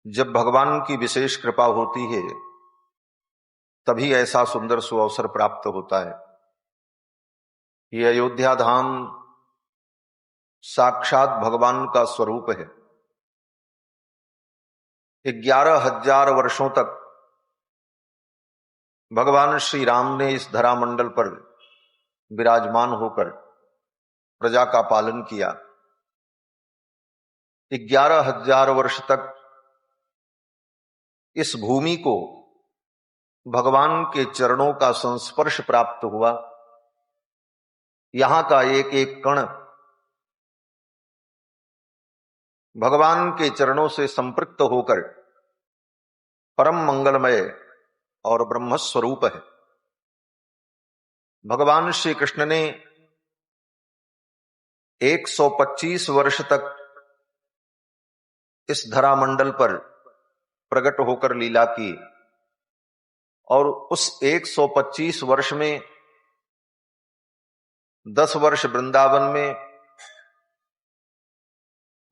जब भगवान की विशेष कृपा होती है तभी ऐसा सुंदर सुअवसर प्राप्त होता है। ये अयोध्या धाम साक्षात भगवान का स्वरूप है। 11,000 वर्षों तक भगवान श्री राम ने इस धरामंडल पर विराजमान होकर प्रजा का पालन किया। 11,000 वर्ष तक इस भूमि को भगवान के चरणों का संस्पर्श प्राप्त हुआ। यहां का एक एक कण भगवान के चरणों से संपृक्त होकर परम मंगलमय और ब्रह्म स्वरूप है। भगवान श्री कृष्ण ने 125 वर्ष तक इस धरामंडल पर प्रकट होकर लीला की और उस 125 वर्ष में 10 वर्ष वृंदावन में,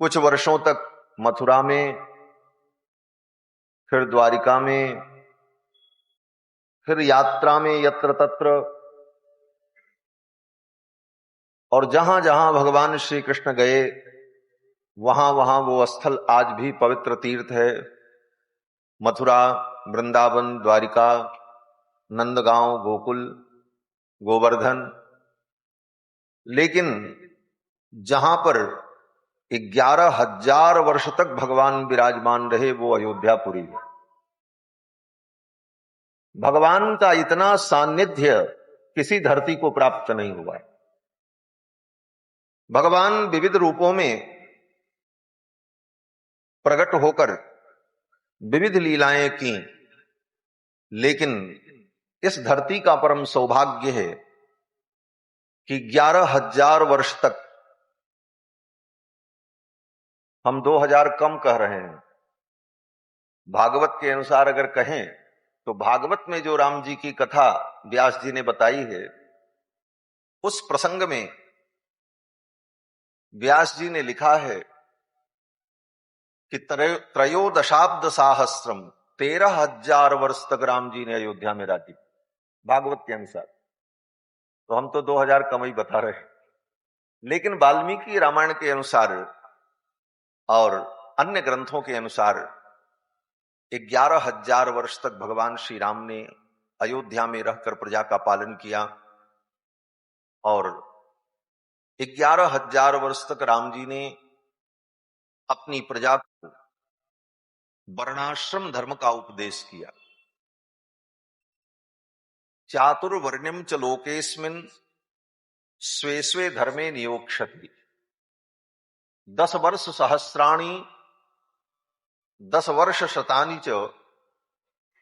कुछ वर्षों तक मथुरा में, फिर द्वारिका में, फिर यात्रा में यत्र तत्र, और जहां जहां भगवान श्री कृष्ण गए वहां वहां वो स्थल आज भी पवित्र तीर्थ है। मथुरा, वृंदावन, द्वारिका, नंदगांव, गोकुल, गोवर्धन। लेकिन जहां पर 11,000 वर्ष तक भगवान विराजमान रहे वो अयोध्यापुरी है। भगवान का इतना सानिध्य किसी धरती को प्राप्त नहीं हुआ है। भगवान विविध रूपों में प्रकट होकर विविध लीलाएं की, लेकिन इस धरती का परम सौभाग्य है कि 11,000 वर्ष तक, हम 2,000 कम कह रहे हैं, भागवत के अनुसार अगर कहें तो भागवत में जो राम जी की कथा व्यास जी ने बताई है, उस प्रसंग में व्यास जी ने लिखा है कि त्रयोदशाब्द साहस्रम, 13,000 वर्ष तक राम जी ने अयोध्या में राज्य, भागवत के अनुसार। तो हम तो 2,000 कम ही बता रहे हैं, लेकिन वाल्मीकि रामायण के अनुसार और अन्य ग्रंथों के अनुसार 11,000 वर्ष तक भगवान श्री राम ने अयोध्या में रहकर प्रजा का पालन किया और 11,000 वर्ष तक राम जी ने अपनी प्रजा को वर्णाश्रम धर्म का उपदेश किया। चातुर्वर्ण्यम च लोकेस्मिन् स्वे स्वे धर्मे नियोक्ष्यति। 10 वर्ष सहस्राणि 10 वर्ष शतानि च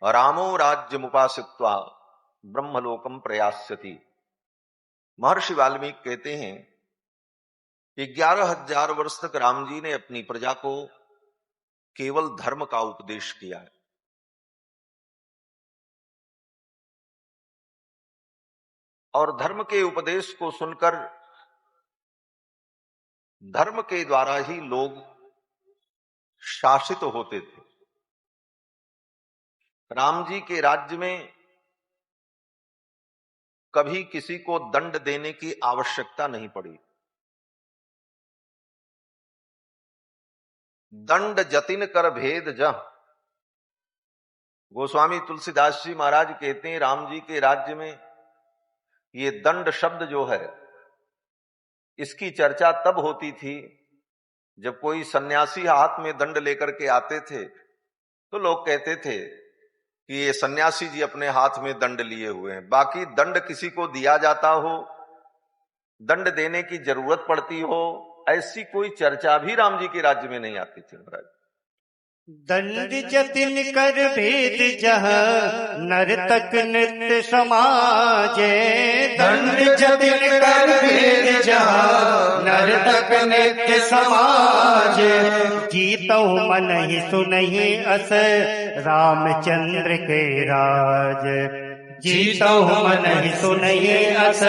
रामो राज्यमुपासित्वा ब्रह्मलोकम प्रयास्यति। महर्षि वाल्मीकि कहते हैं 11,000 वर्ष तक राम जी ने अपनी प्रजा को केवल धर्म का उपदेश किया है। और धर्म के उपदेश को सुनकर धर्म के द्वारा ही लोग शासित होते थे। राम जी के राज्य में कभी किसी को दंड देने की आवश्यकता नहीं पड़ी। दंड जतिन कर भेद जह, गोस्वामी तुलसीदास जी महाराज कहते हैं राम जी के राज्य में ये दंड शब्द जो है, इसकी चर्चा तब होती थी जब कोई सन्यासी हाथ में दंड लेकर के आते थे तो लोग कहते थे कि ये सन्यासी जी अपने हाथ में दंड लिए हुए हैं। बाकी दंड किसी को दिया जाता हो, दंड देने की जरूरत पड़ती हो, ऐसी कोई चर्चा भी राम जी के राज्य में नहीं आती थी महाराज। दंड जतिन कर भेद जह नर्तक नृत्य समाजे। दंड जतिन कर भेद जह नर्तक नृत्य समाजे। जीतहु मन ही सुनहि अस रामचंद्र के राज। जीतहु मन ही सुनहि अस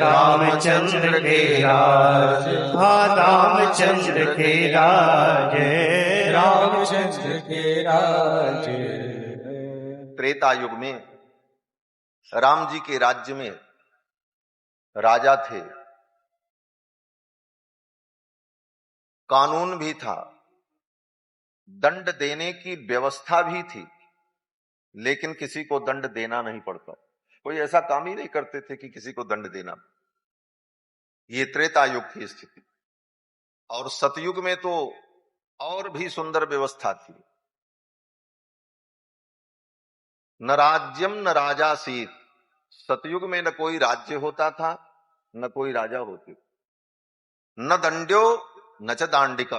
रामचंद्र के राज। हाँ रामचंद्र के राज। रामचंद्र के राज। त्रेता युग में राम जी के राज्य में राजा थे, कानून भी था, दंड देने की व्यवस्था भी थी, लेकिन किसी को दंड देना नहीं पड़ता। कोई ऐसा काम ही नहीं करते थे कि किसी को दंड देना। ये त्रेता युग की स्थिति। और सतयुग में तो और भी सुंदर व्यवस्था थी। न राज्यम न राजासीत। सतयुग में न कोई राज्य होता था, न कोई राजा होते, न दंड्यो न च दांडिका।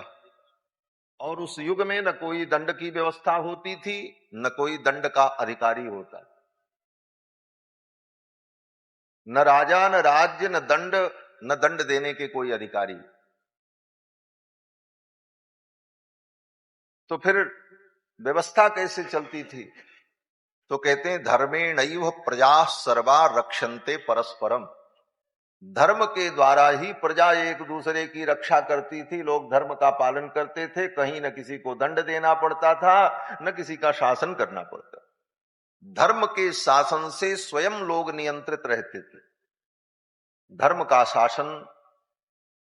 और उस युग में न कोई दंड की व्यवस्था होती थी, न कोई दंड का अधिकारी होता। न राजा न राज्य न दंड, न दंड देने के कोई अधिकारी। तो फिर व्यवस्था कैसे चलती थी? तो कहते हैं धर्मेणैव प्रजा सर्वा रक्षन्ते परस्परम। धर्म के द्वारा ही प्रजा एक दूसरे की रक्षा करती थी। लोग धर्म का पालन करते थे, कहीं न किसी को दंड देना पड़ता था, न किसी का शासन करना पड़ता। धर्म के शासन से स्वयं लोग नियंत्रित रहते थे। धर्म का शासन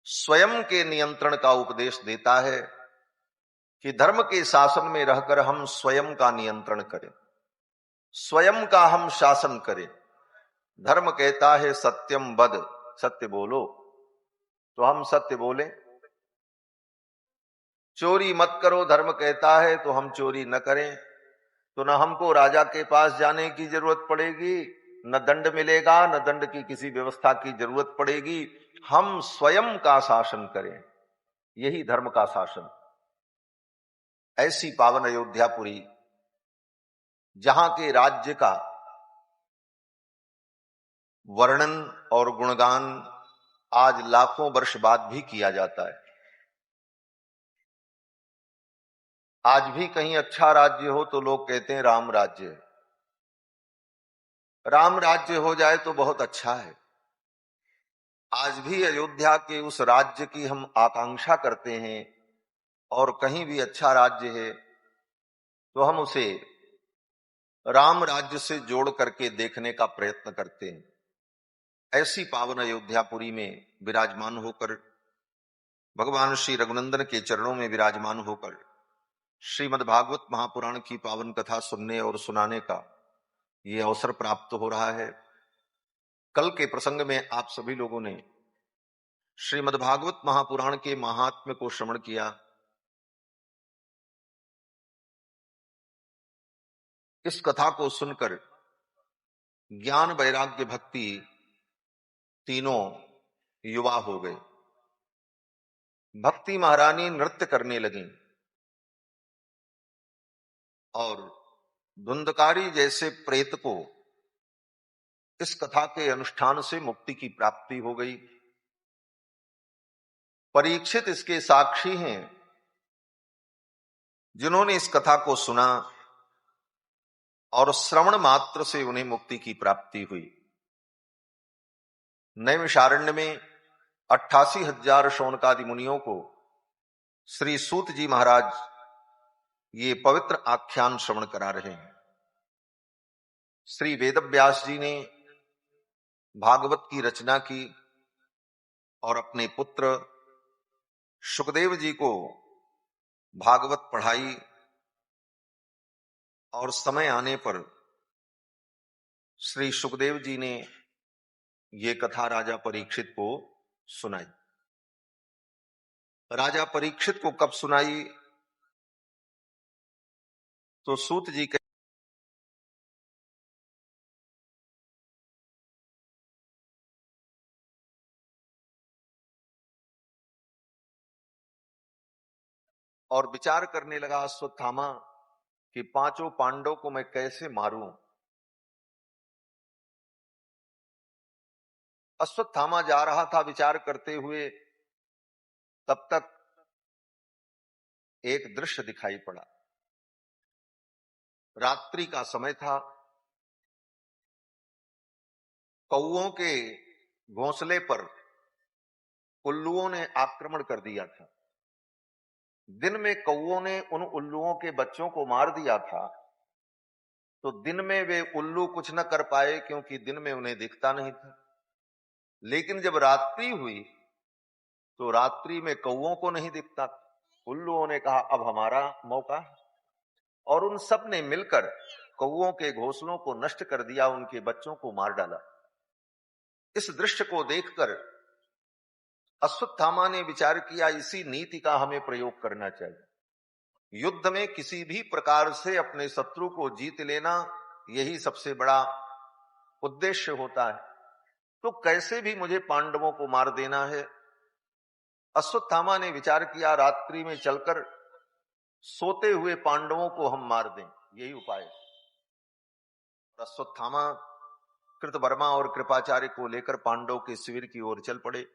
स्वयं के नियंत्रण का उपदेश देता है कि धर्म के शासन में रहकर हम स्वयं का नियंत्रण करें, स्वयं का हम शासन करें। धर्म कहता है सत्यम वद, सत्य बोलो, तो हम सत्य बोले। चोरी मत करो धर्म कहता है, तो हम चोरी न करें। तो न हमको राजा के पास जाने की जरूरत पड़ेगी, न दंड मिलेगा, न दंड की किसी व्यवस्था की जरूरत पड़ेगी। हम स्वयं का शासन करें, यही धर्म का शासन। ऐसी पावन अयोध्यापुरी, जहां के राज्य का वर्णन और गुणगान आज लाखों वर्ष बाद भी किया जाता है। आज भी कहीं अच्छा राज्य हो तो लोग कहते हैं राम राज्य है। राम राज्य हो जाए तो बहुत अच्छा है। आज भी अयोध्या के उस राज्य की हम आकांक्षा करते हैं, और कहीं भी अच्छा राज्य है तो हम उसे राम राज्य से जोड़ करके देखने का प्रयत्न करते हैं। ऐसी पावन अयोध्यापुरी में विराजमान होकर, भगवान श्री रघुनंदन के चरणों में विराजमान होकर श्रीमद् भागवत महापुराण की पावन कथा सुनने और सुनाने का ये अवसर प्राप्त हो रहा है। कल के प्रसंग में आप सभी लोगों ने श्रीमद् भागवत महापुराण के महात्म्य को श्रवण किया। इस कथा को सुनकर ज्ञान वैराग्य भक्ति तीनों युवा हो गए। भक्ति महारानी नृत्य करने लगी और धुंधकारी जैसे प्रेत को इस कथा के अनुष्ठान से मुक्ति की प्राप्ति हो गई। परीक्षित इसके साक्षी हैं, जिन्होंने इस कथा को सुना और श्रवण मात्र से उन्हें मुक्ति की प्राप्ति हुई। नैमिषारण्य में 88,000 शौनकादि मुनियों को श्री सूत जी महाराज ये पवित्र आख्यान श्रवण करा रहे हैं। श्री वेदव्यास जी ने भागवत की रचना की और अपने पुत्र शुकदेव जी को भागवत पढ़ाई, और समय आने पर श्री शुकदेव जी ने ये कथा राजा परीक्षित को सुनाई। राजा परीक्षित को कब सुनाई? तो सूत जी के और विचार करने लगा अश्वत्थामा कि पांचों पांडवों को मैं कैसे मारूं। अश्वत्थामा जा रहा था विचार करते हुए, तब तक एक दृश्य दिखाई पड़ा। रात्रि का समय था, कौओं के घोंसले पर उल्लुओं ने आक्रमण कर दिया था। दिन में कौओं ने उन उल्लुओं के बच्चों को मार दिया था, तो दिन में वे उल्लू कुछ न कर पाए क्योंकि दिन में उन्हें दिखता नहीं था। लेकिन जब रात्रि हुई तो रात्रि में कौओं को नहीं दिखता। उल्लुओं ने कहा अब हमारा मौका है, और उन सब ने मिलकर कौओं के घोंसलों को नष्ट कर दिया, उनके बच्चों को मार डाला। इस दृश्य को देखकर अश्वत्थामा ने विचार किया, इसी नीति का हमें प्रयोग करना चाहिए। युद्ध में किसी भी प्रकार से अपने शत्रु को जीत लेना, यही सबसे बड़ा उद्देश्य होता है। तो कैसे भी मुझे पांडवों को मार देना है। अश्वत्थामा ने विचार किया, रात्रि में चलकर सोते हुए पांडवों को हम मार दें, यही उपाय है। अश्वत्थामा कृतवर्मा और कृपाचार्य को लेकर पांडव के शिविर की ओर चल पड़े।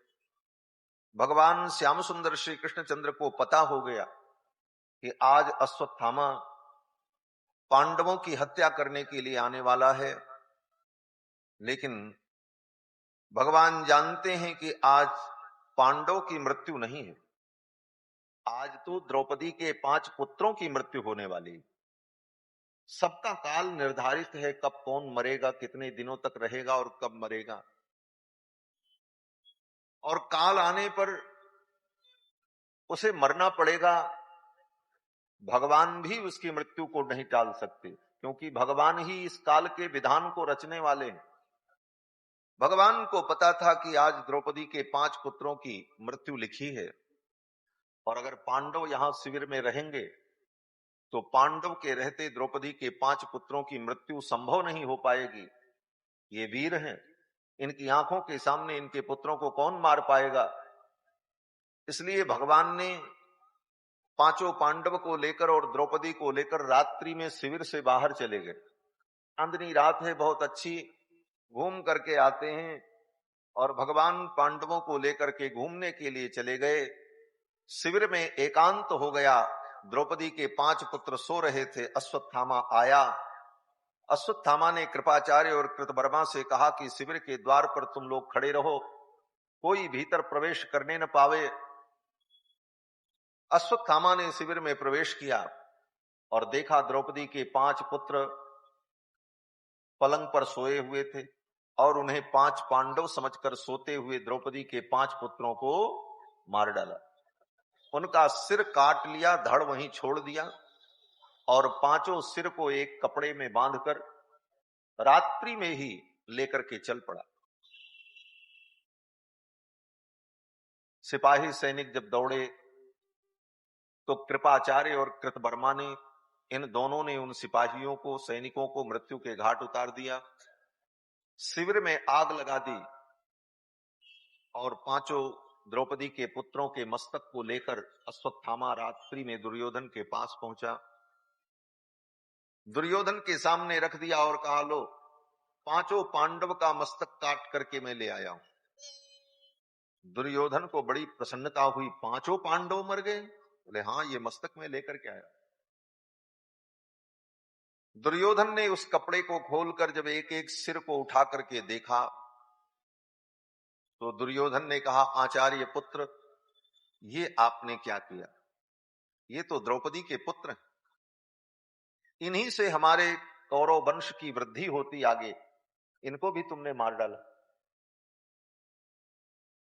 भगवान श्याम सुंदर श्री कृष्णचंद्र को पता हो गया कि आज अश्वत्थामा पांडवों की हत्या करने के लिए आने वाला है, लेकिन भगवान जानते हैं कि आज पांडव की मृत्यु नहीं है, आज तो द्रौपदी के 5 पुत्रों की मृत्यु होने वाली। सबका काल निर्धारित है, कब कौन मरेगा, कितने दिनों तक रहेगा और कब मरेगा। और काल आने पर उसे मरना पड़ेगा। भगवान भी उसकी मृत्यु को नहीं टाल सकते, क्योंकि भगवान ही इस काल के विधान को रचने वाले हैं। भगवान को पता था कि आज द्रौपदी के 5 पुत्रों की मृत्यु लिखी है, और अगर पांडव यहां शिविर में रहेंगे तो पांडव के रहते द्रौपदी के 5 पुत्रों की मृत्यु संभव नहीं हो पाएगी। ये वीर हैं, इनकी आंखों के सामने इनके पुत्रों को कौन मार पाएगा। इसलिए भगवान ने 5 पांडव को लेकर और द्रौपदी को लेकर रात्रि में शिविर से बाहर चले गए। चांदनी रात है, बहुत अच्छी, घूम करके आते हैं। और भगवान पांडवों को लेकर के घूमने के लिए चले गए। शिविर में एकांत हो गया। द्रौपदी के 5 पुत्र सो रहे थे। अश्वत्थामा आया। अश्वत्थामा ने कृपाचार्य और कृतवर्मा से कहा कि शिविर के द्वार पर तुम लोग खड़े रहो, कोई भीतर प्रवेश करने न पावे। अश्वत्थामा ने शिविर में प्रवेश किया और देखा द्रौपदी के 5 पुत्र पलंग पर सोए हुए थे, और उन्हें 5 पांडव समझकर सोते हुए द्रौपदी के 5 पुत्रों को मार डाला। उनका सिर काट लिया, धड़ वहीं छोड़ दिया, और 5 सिर को एक कपड़े में बांधकर रात्रि में ही लेकर के चल पड़ा। सिपाही सैनिक जब दौड़े तो कृपाचार्य और कृतवर्मा ने, इन दोनों ने उन सिपाहियों को, सैनिकों को मृत्यु के घाट उतार दिया, शिविर में आग लगा दी, और 5 द्रौपदी के पुत्रों के मस्तक को लेकर अश्वत्थामा रात्रि में दुर्योधन के पास पहुंचा। दुर्योधन के सामने रख दिया और कहा, लो 5 पांडव का मस्तक काट करके मैं ले आया हूं। दुर्योधन को बड़ी प्रसन्नता हुई, 5 पांडव मर गए? बोले हाँ, ये मस्तक में लेकर के आया। दुर्योधन ने उस कपड़े को खोलकर जब एक एक सिर को उठा करके देखा तो दुर्योधन ने कहा, आचार्य पुत्र, ये आपने क्या किया? ये तो द्रौपदी के पुत्र हैं, इन्हीं से हमारे कौरव वंश की वृद्धि होती आगे, इनको भी तुमने मार डाला।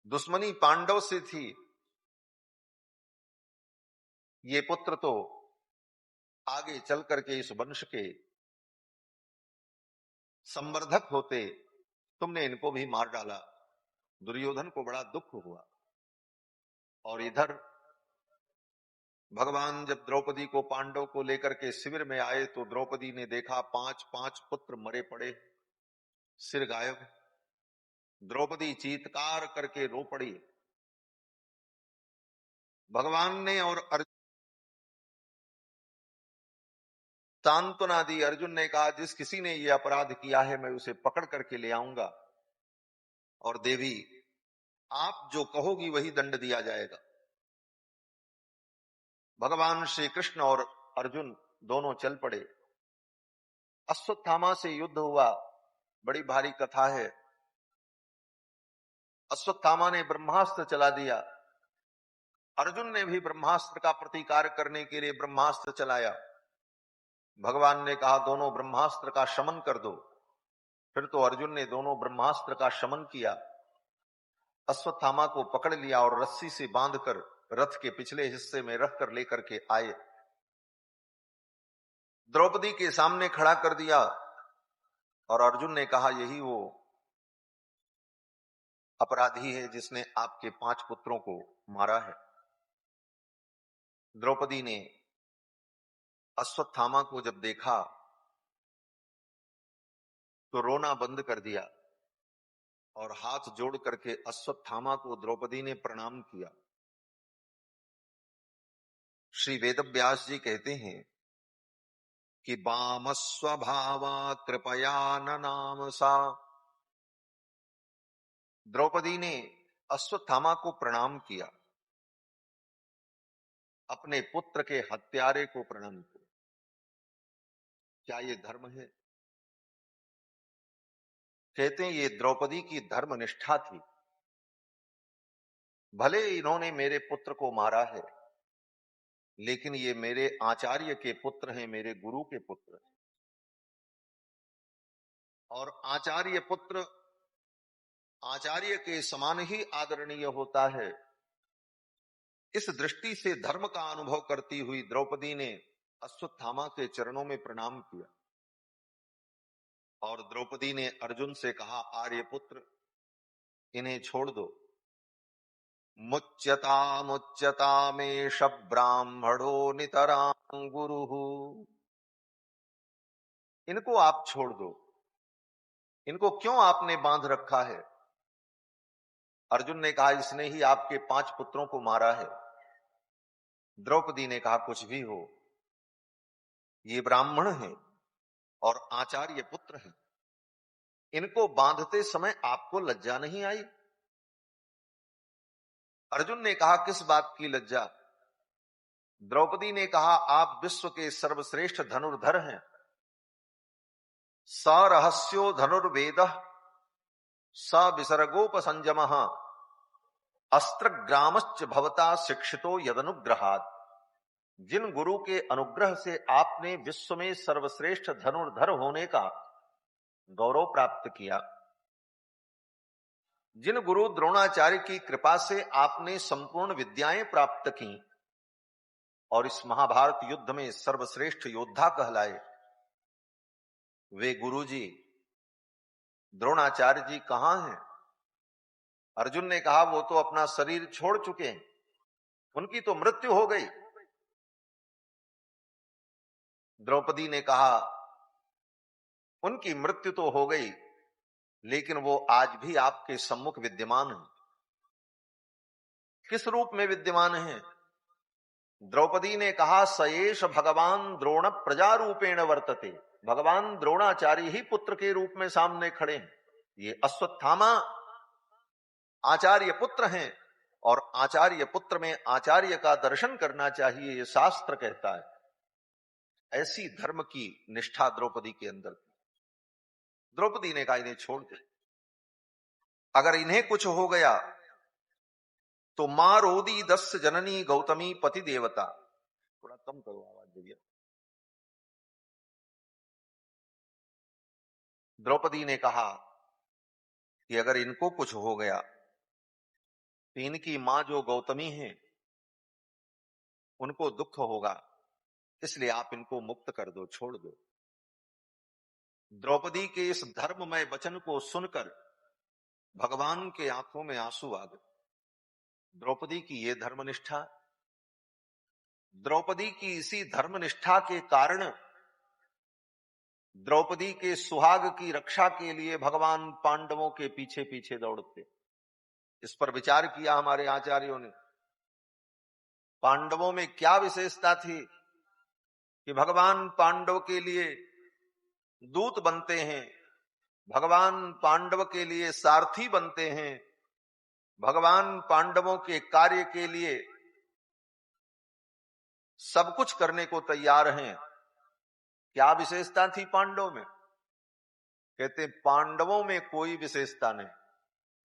दुश्मनी पांडव से थी, ये पुत्र तो आगे चल करके इस वंश के संवर्धक होते, तुमने इनको भी मार डाला। दुर्योधन को बड़ा दुख हुआ। और इधर भगवान जब द्रौपदी को, पांडव को लेकर के शिविर में आए तो द्रौपदी ने देखा 5 पुत्र मरे पड़े, सिर गायब। द्रौपदी चीत्कार करके रो पड़ी। भगवान ने और सांत्वना दी। अर्जुन ने कहा, जिस किसी ने यह अपराध किया है मैं उसे पकड़ करके ले आऊंगा, और देवी आप जो कहोगी वही दंड दिया जाएगा। भगवान श्री कृष्ण और अर्जुन दोनों चल पड़े। अश्वत्थामा से युद्ध हुआ, बड़ी भारी कथा है। अश्वत्थामा ने ब्रह्मास्त्र चला दिया, अर्जुन ने भी ब्रह्मास्त्र का प्रतिकार करने के लिए ब्रह्मास्त्र चलाया। भगवान ने कहा दोनों ब्रह्मास्त्र का शमन कर दो। फिर तो अर्जुन ने दोनों ब्रह्मास्त्र का शमन किया, अश्वत्थामा को पकड़ लिया और रस्सी से बांधकर रथ के पिछले हिस्से में रखकर लेकर के आए, द्रौपदी के सामने खड़ा कर दिया और अर्जुन ने कहा यही वो अपराधी है जिसने आपके 5 पुत्रों को मारा है। द्रौपदी ने अश्वत्थामा को जब देखा तो रोना बंद कर दिया और हाथ जोड़ करके अश्वत्थामा को द्रौपदी ने प्रणाम किया। श्री वेदव्यास जी कहते हैं कि वाम स्वभावा कृपया न नाम सा। द्रौपदी ने अश्वत्थामा को प्रणाम किया, अपने पुत्र के हत्यारे को प्रणाम किया। क्या ये धर्म है? कहते हैं ये द्रौपदी की धर्मनिष्ठा थी। भले इन्होंने मेरे पुत्र को मारा है, लेकिन ये मेरे आचार्य के पुत्र हैं, मेरे गुरु के पुत्र हैं, और आचार्य पुत्र आचार्य के समान ही आदरणीय होता है। इस दृष्टि से धर्म का अनुभव करती हुई द्रौपदी ने अश्वत्थामा के चरणों में प्रणाम किया और द्रौपदी ने अर्जुन से कहा आर्यपुत्र इन्हें छोड़ दो। मुच्यता मेष ब्राह्मणो नितरां गुरुः। इनको आप छोड़ दो, इनको क्यों आपने बांध रखा है? अर्जुन ने कहा इसने ही आपके 5 पुत्रों को मारा है। द्रौपदी ने कहा कुछ भी हो, ये ब्राह्मण हैं और आचार्य पुत्र हैं, इनको बांधते समय आपको लज्जा नहीं आई? अर्जुन ने कहा किस बात की लज्जा? द्रौपदी ने कहा आप विश्व के सर्वश्रेष्ठ धनुर्धर हैं, स रहस्यो धनुर्वेदः स विसर्गोपसंयमः अस्त्रग्रामश्च भवता शिक्षितो यदनुग्रहात्। जिन गुरु के अनुग्रह से आपने विश्व में सर्वश्रेष्ठ धनुर्धर होने का गौरव प्राप्त किया, जिन गुरु द्रोणाचार्य की कृपा से आपने संपूर्ण विद्याएं प्राप्त की और इस महाभारत युद्ध में सर्वश्रेष्ठ योद्धा कहलाए, वे गुरुजी द्रोणाचार्य जी कहां हैं? अर्जुन ने कहा वो तो अपना शरीर छोड़ चुके हैं, उनकी तो मृत्यु हो गई। द्रौपदी ने कहा उनकी मृत्यु तो हो गई, लेकिन वो आज भी आपके सम्मुख विद्यमान हैं। किस रूप में विद्यमान हैं? द्रौपदी ने कहा सयेष भगवान द्रोण प्रजा रूपेण वर्तते। भगवान द्रोणाचार्य ही पुत्र के रूप में सामने खड़े हैं। ये अश्वत्थामा आचार्य पुत्र हैं और आचार्य पुत्र में आचार्य का दर्शन करना चाहिए, ये शास्त्र कहता है। ऐसी धर्म की निष्ठा द्रौपदी के अंदर थी। द्रौपदी ने कहा इन्हें छोड़ दे, अगर इन्हें कुछ हो गया तो मां रोदी दस्य जननी गौतमी पति देवता। थोड़ा कम करो आवाज भैया। द्रौपदी ने कहा कि अगर इनको कुछ हो गया तो इनकी मां जो गौतमी है उनको दुख होगा, इसलिए आप इनको मुक्त कर दो, छोड़ दो। द्रौपदी के इस धर्ममय वचन को सुनकर भगवान के आंखों में आंसू आ गए। द्रौपदी की ये धर्मनिष्ठा, द्रौपदी की इसी धर्मनिष्ठा के कारण द्रौपदी के सुहाग की रक्षा के लिए भगवान पांडवों के पीछे पीछे दौड़ते। इस पर विचार किया हमारे आचार्यों ने। पांडवों में क्या विशेषता थी कि भगवान पांडव के लिए दूत बनते हैं, भगवान पांडव के लिए सारथी बनते हैं, भगवान पांडवों के कार्य के लिए सब कुछ करने को तैयार हैं। क्या विशेषता थी पांडवों में? कहते पांडवों में कोई विशेषता नहीं,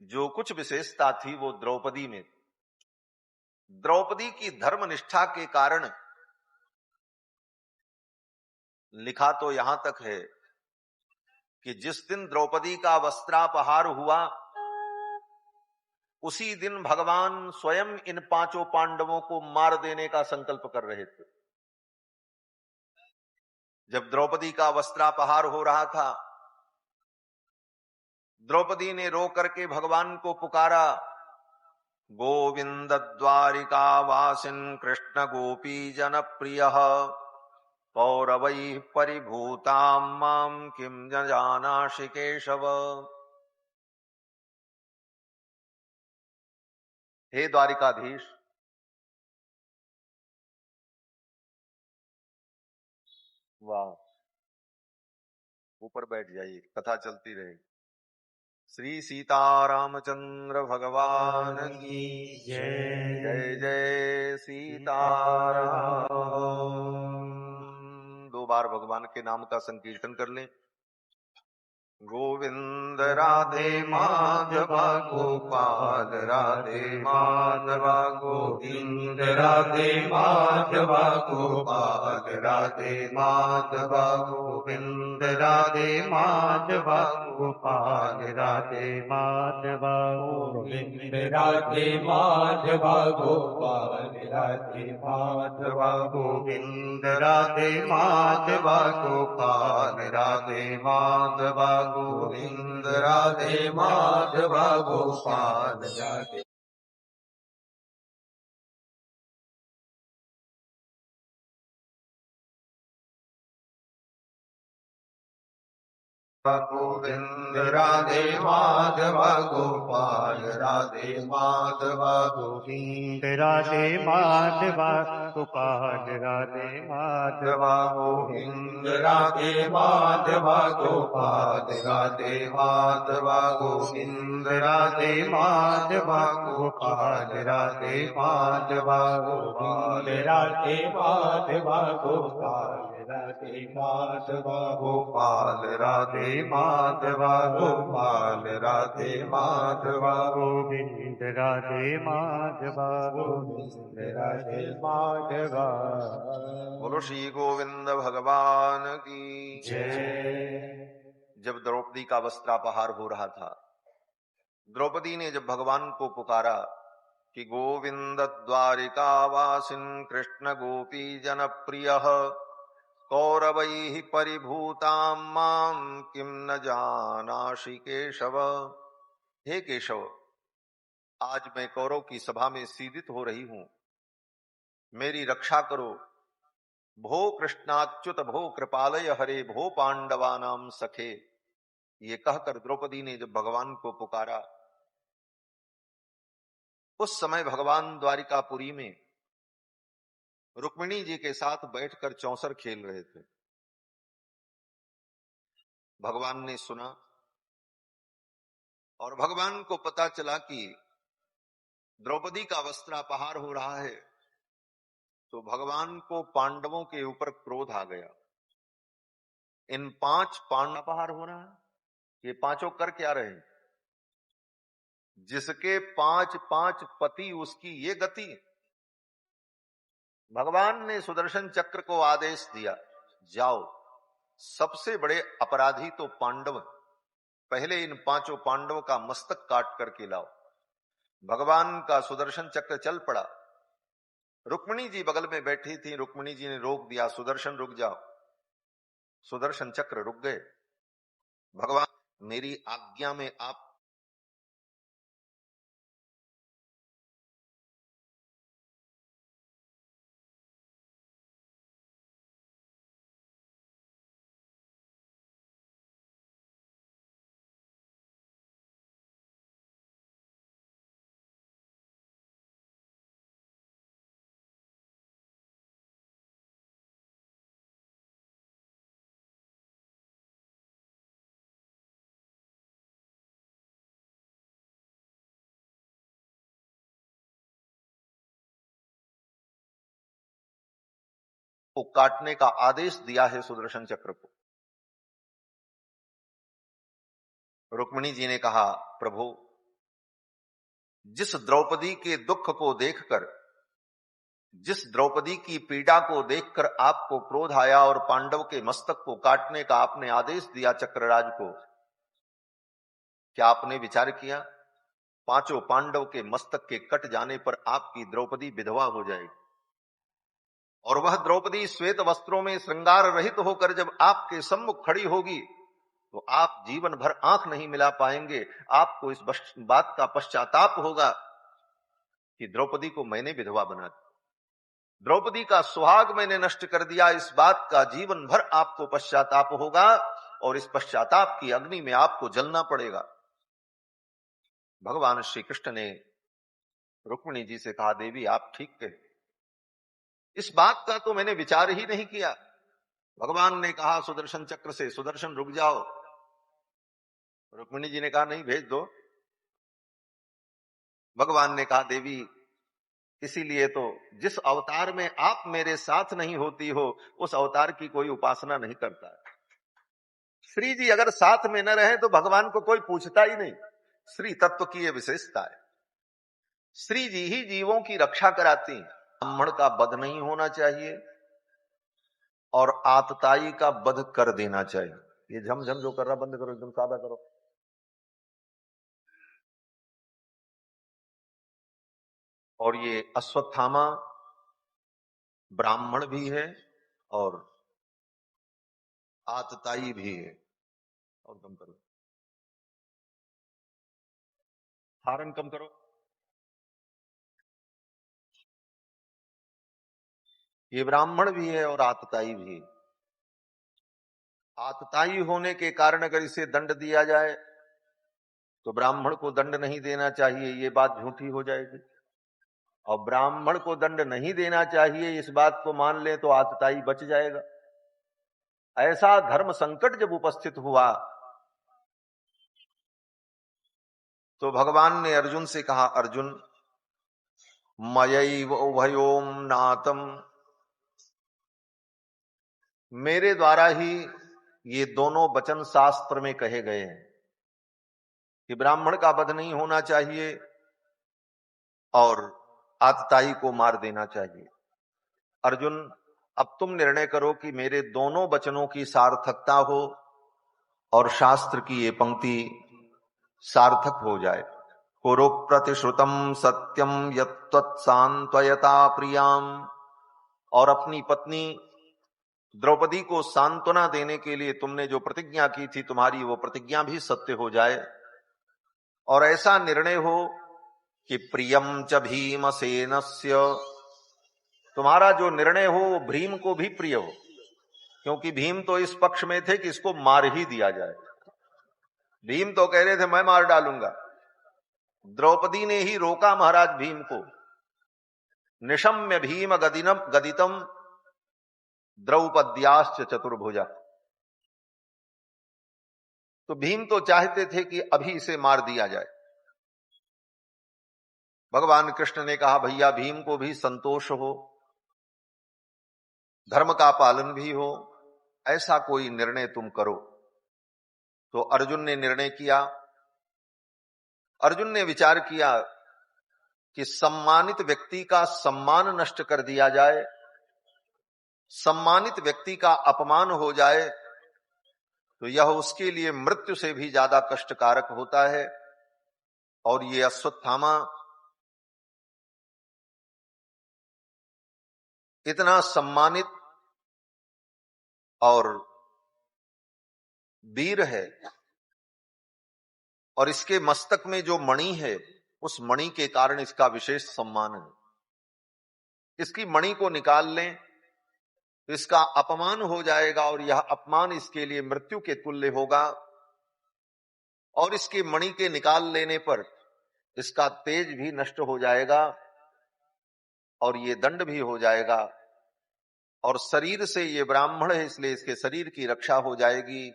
जो कुछ विशेषता थी वो द्रौपदी में। द्रौपदी की धर्मनिष्ठा के कारण लिखा तो यहां तक है कि जिस दिन द्रौपदी का वस्त्रापहार हुआ उसी दिन भगवान स्वयं इन पांचों पांडवों को मार देने का संकल्प कर रहे थे। जब द्रौपदी का वस्त्रापहार हो रहा था, द्रौपदी ने रो करके भगवान को पुकारा, गोविंद द्वारिका वासिन कृष्ण गोपी जन प्रिय पौरवैः परिभूतां मां किं न जानासि केशव। हे द्वारिकाधीश, वाह, ऊपर बैठ जाइए, कथा चलती रहेगी। श्री सीतारामचंद्र भगवान की जय। जय जय सीताराम। 2 बार भगवान के नाम का संकीर्तन कर लें। गोविंद राधे माधव गोपाल राधे माधव गोविंद राधे माधव गोपाल राधे माधव गोविंद राधे माधव गोपाल राधे माधव गोविंद राधे माधव गोपाल राधे माधव गोविंद राधे माधव गोपाल राधे माधव गोविंद राधे माधव गोपाल राधे। गोविंद राधे माधव गोपाल राधे माधव गोविंद राधे माधव गोपाल राधे माधव गोविंद राधे माधव गोपाल राधे माधव गोविंद राधे माधव गोपाल राधे माधव गोविंद राधे माधव गोपाल राधे माधव गोपाल राधे माधव गोपाल राधे माधव गोविंद राधे माधव गोविंद राधे माधव। बोलो श्री गोविंद भगवान की जय। जब द्रौपदी का वस्त्रापहार हो रहा था, द्रौपदी ने जब भगवान को पुकारा कि गोविंद द्वारिका वासिन कृष्ण गोपी जन प्रिय कौरवैः परिभूतां मां किं न जानासि केशव। हे केशव, आज मैं कौरव की सभा में सीदित हो रही हूं, मेरी रक्षा करो। भो कृष्णाच्युत भो कृपालय हरे भो पांडवानां सखे। ये कहकर द्रौपदी ने जब भगवान को पुकारा, उस समय भगवान द्वारिकापुरी में रुक्मिणी जी के साथ बैठकर चौसर खेल रहे थे। भगवान ने सुना और भगवान को पता चला कि द्रौपदी का वस्त्रापहार हो रहा है, तो भगवान को पांडवों के ऊपर क्रोध आ गया। इन 5 पांडवों हो रहा है, ये पांचों कर क्या रहे? जिसके 5 पति उसकी ये गति। भगवान ने सुदर्शन चक्र को आदेश दिया, जाओ, सबसे बड़े अपराधी तो पांडव, पहले इन 5 पांडवों का मस्तक काट करके लाओ। भगवान का सुदर्शन चक्र चल पड़ा। रुक्मिणी जी बगल में बैठी थी, रुक्मिणी जी ने रोक दिया, सुदर्शन रुक जाओ। सुदर्शन चक्र रुक गए। भगवान, मेरी आज्ञा में आप को काटने का आदेश दिया है सुदर्शन चक्र को। रुक्मिणी जी ने कहा, प्रभु, जिस द्रौपदी के दुख को देखकर जिस द्रौपदी की पीड़ा को देखकर आपको क्रोध आया और पांडव के मस्तक को काटने का आपने आदेश दिया चक्रराज को, क्या आपने विचार किया पांचों पांडव के मस्तक के कट जाने पर आपकी द्रौपदी विधवा हो जाएगी, और वह द्रौपदी श्वेत वस्त्रों में श्रृंगार रहित होकर जब आपके सम्मुख खड़ी होगी तो आप जीवन भर आंख नहीं मिला पाएंगे। आपको इस बात का पश्चाताप होगा कि द्रौपदी को मैंने विधवा बना दिया, द्रौपदी का सुहाग मैंने नष्ट कर दिया। इस बात का जीवन भर आपको पश्चाताप होगा और इस पश्चाताप की अग्नि में आपको जलना पड़ेगा। भगवान श्री कृष्ण ने रुक्मिणी जी से कहा, देवी आप ठीक कहे, इस बात का तो मैंने विचार ही नहीं किया। भगवान ने कहा सुदर्शन चक्र से, सुदर्शन रुक जाओ। रुक्मिणी जी ने कहा नहीं, भेज दो। भगवान ने कहा, देवी इसीलिए तो जिस अवतार में आप मेरे साथ नहीं होती हो उस अवतार की कोई उपासना नहीं करता। श्री जी अगर साथ में न रहे तो भगवान को कोई पूछता ही नहीं। श्री तत्व की यह विशेषता है, श्री जी ही जीवों की रक्षा कराती हैं। ब्राह्मण का वध नहीं होना चाहिए और आतताई का वध कर देना चाहिए। ये झमझम जो कर रहा बंद करो, एकदम सादा करो। और ये अश्वत्थामा ब्राह्मण भी है और आतताई भी है। और कम करो, हारन कम करो। ये ब्राह्मण भी है और आतताई भी है। आतताई होने के कारण अगर इसे दंड दिया जाए तो ब्राह्मण को दंड नहीं देना चाहिए, ये बात झूठी हो जाएगी। और ब्राह्मण को दंड नहीं देना चाहिए इस बात को मान ले तो आतताई बच जाएगा। ऐसा धर्म संकट जब उपस्थित हुआ तो भगवान ने अर्जुन से कहा, अर्जुन मयैव उभयोम नातम, मेरे द्वारा ही ये दोनों वचन शास्त्र में कहे गए हैं कि ब्राह्मण का वध नहीं होना चाहिए और आतताई को मार देना चाहिए। अर्जुन अब तुम निर्णय करो कि मेरे दोनों वचनों की सार्थकता हो और शास्त्र की ये पंक्ति सार्थक हो जाए। कुरु प्रतिश्रुतम सत्यम यत्त्वत्सान्त्वयता प्रियाम, और अपनी पत्नी द्रौपदी को सांत्वना देने के लिए तुमने जो प्रतिज्ञा की थी तुम्हारी वो प्रतिज्ञा भी सत्य हो जाए और ऐसा निर्णय हो कि प्रियम च भीमसेनस्य, तुम्हारा जो निर्णय हो वो भीम को भी प्रिय हो, क्योंकि भीम तो इस पक्ष में थे कि इसको मार ही दिया जाए। भीम तो कह रहे थे मैं मार डालूंगा, द्रौपदी ने ही रोका महाराज भीम को। निशम्य भीम गदितम द्रौपद्याश्च चतुर्भुजा, तो भीम तो चाहते थे कि अभी इसे मार दिया जाए। भगवान कृष्ण ने कहा भैया भीम को भी संतोष हो, धर्म का पालन भी हो, ऐसा कोई निर्णय तुम करो। तो अर्जुन ने निर्णय किया। अर्जुन ने विचार किया कि सम्मानित व्यक्ति का सम्मान नष्ट कर दिया जाए, सम्मानित व्यक्ति का अपमान हो जाए तो यह उसके लिए मृत्यु से भी ज्यादा कष्टकारक होता है। और ये अश्वत्थामा इतना सम्मानित और वीर है और इसके मस्तक में जो मणि है उस मणि के कारण इसका विशेष सम्मान है। इसकी मणि को निकाल लें तो इसका अपमान हो जाएगा और यह अपमान इसके लिए मृत्यु के तुल्य होगा। और इसके मणि के निकाल लेने पर इसका तेज भी नष्ट हो जाएगा और ये दंड भी हो जाएगा। और शरीर से ये ब्राह्मण है इसलिए इसके शरीर की रक्षा हो जाएगी।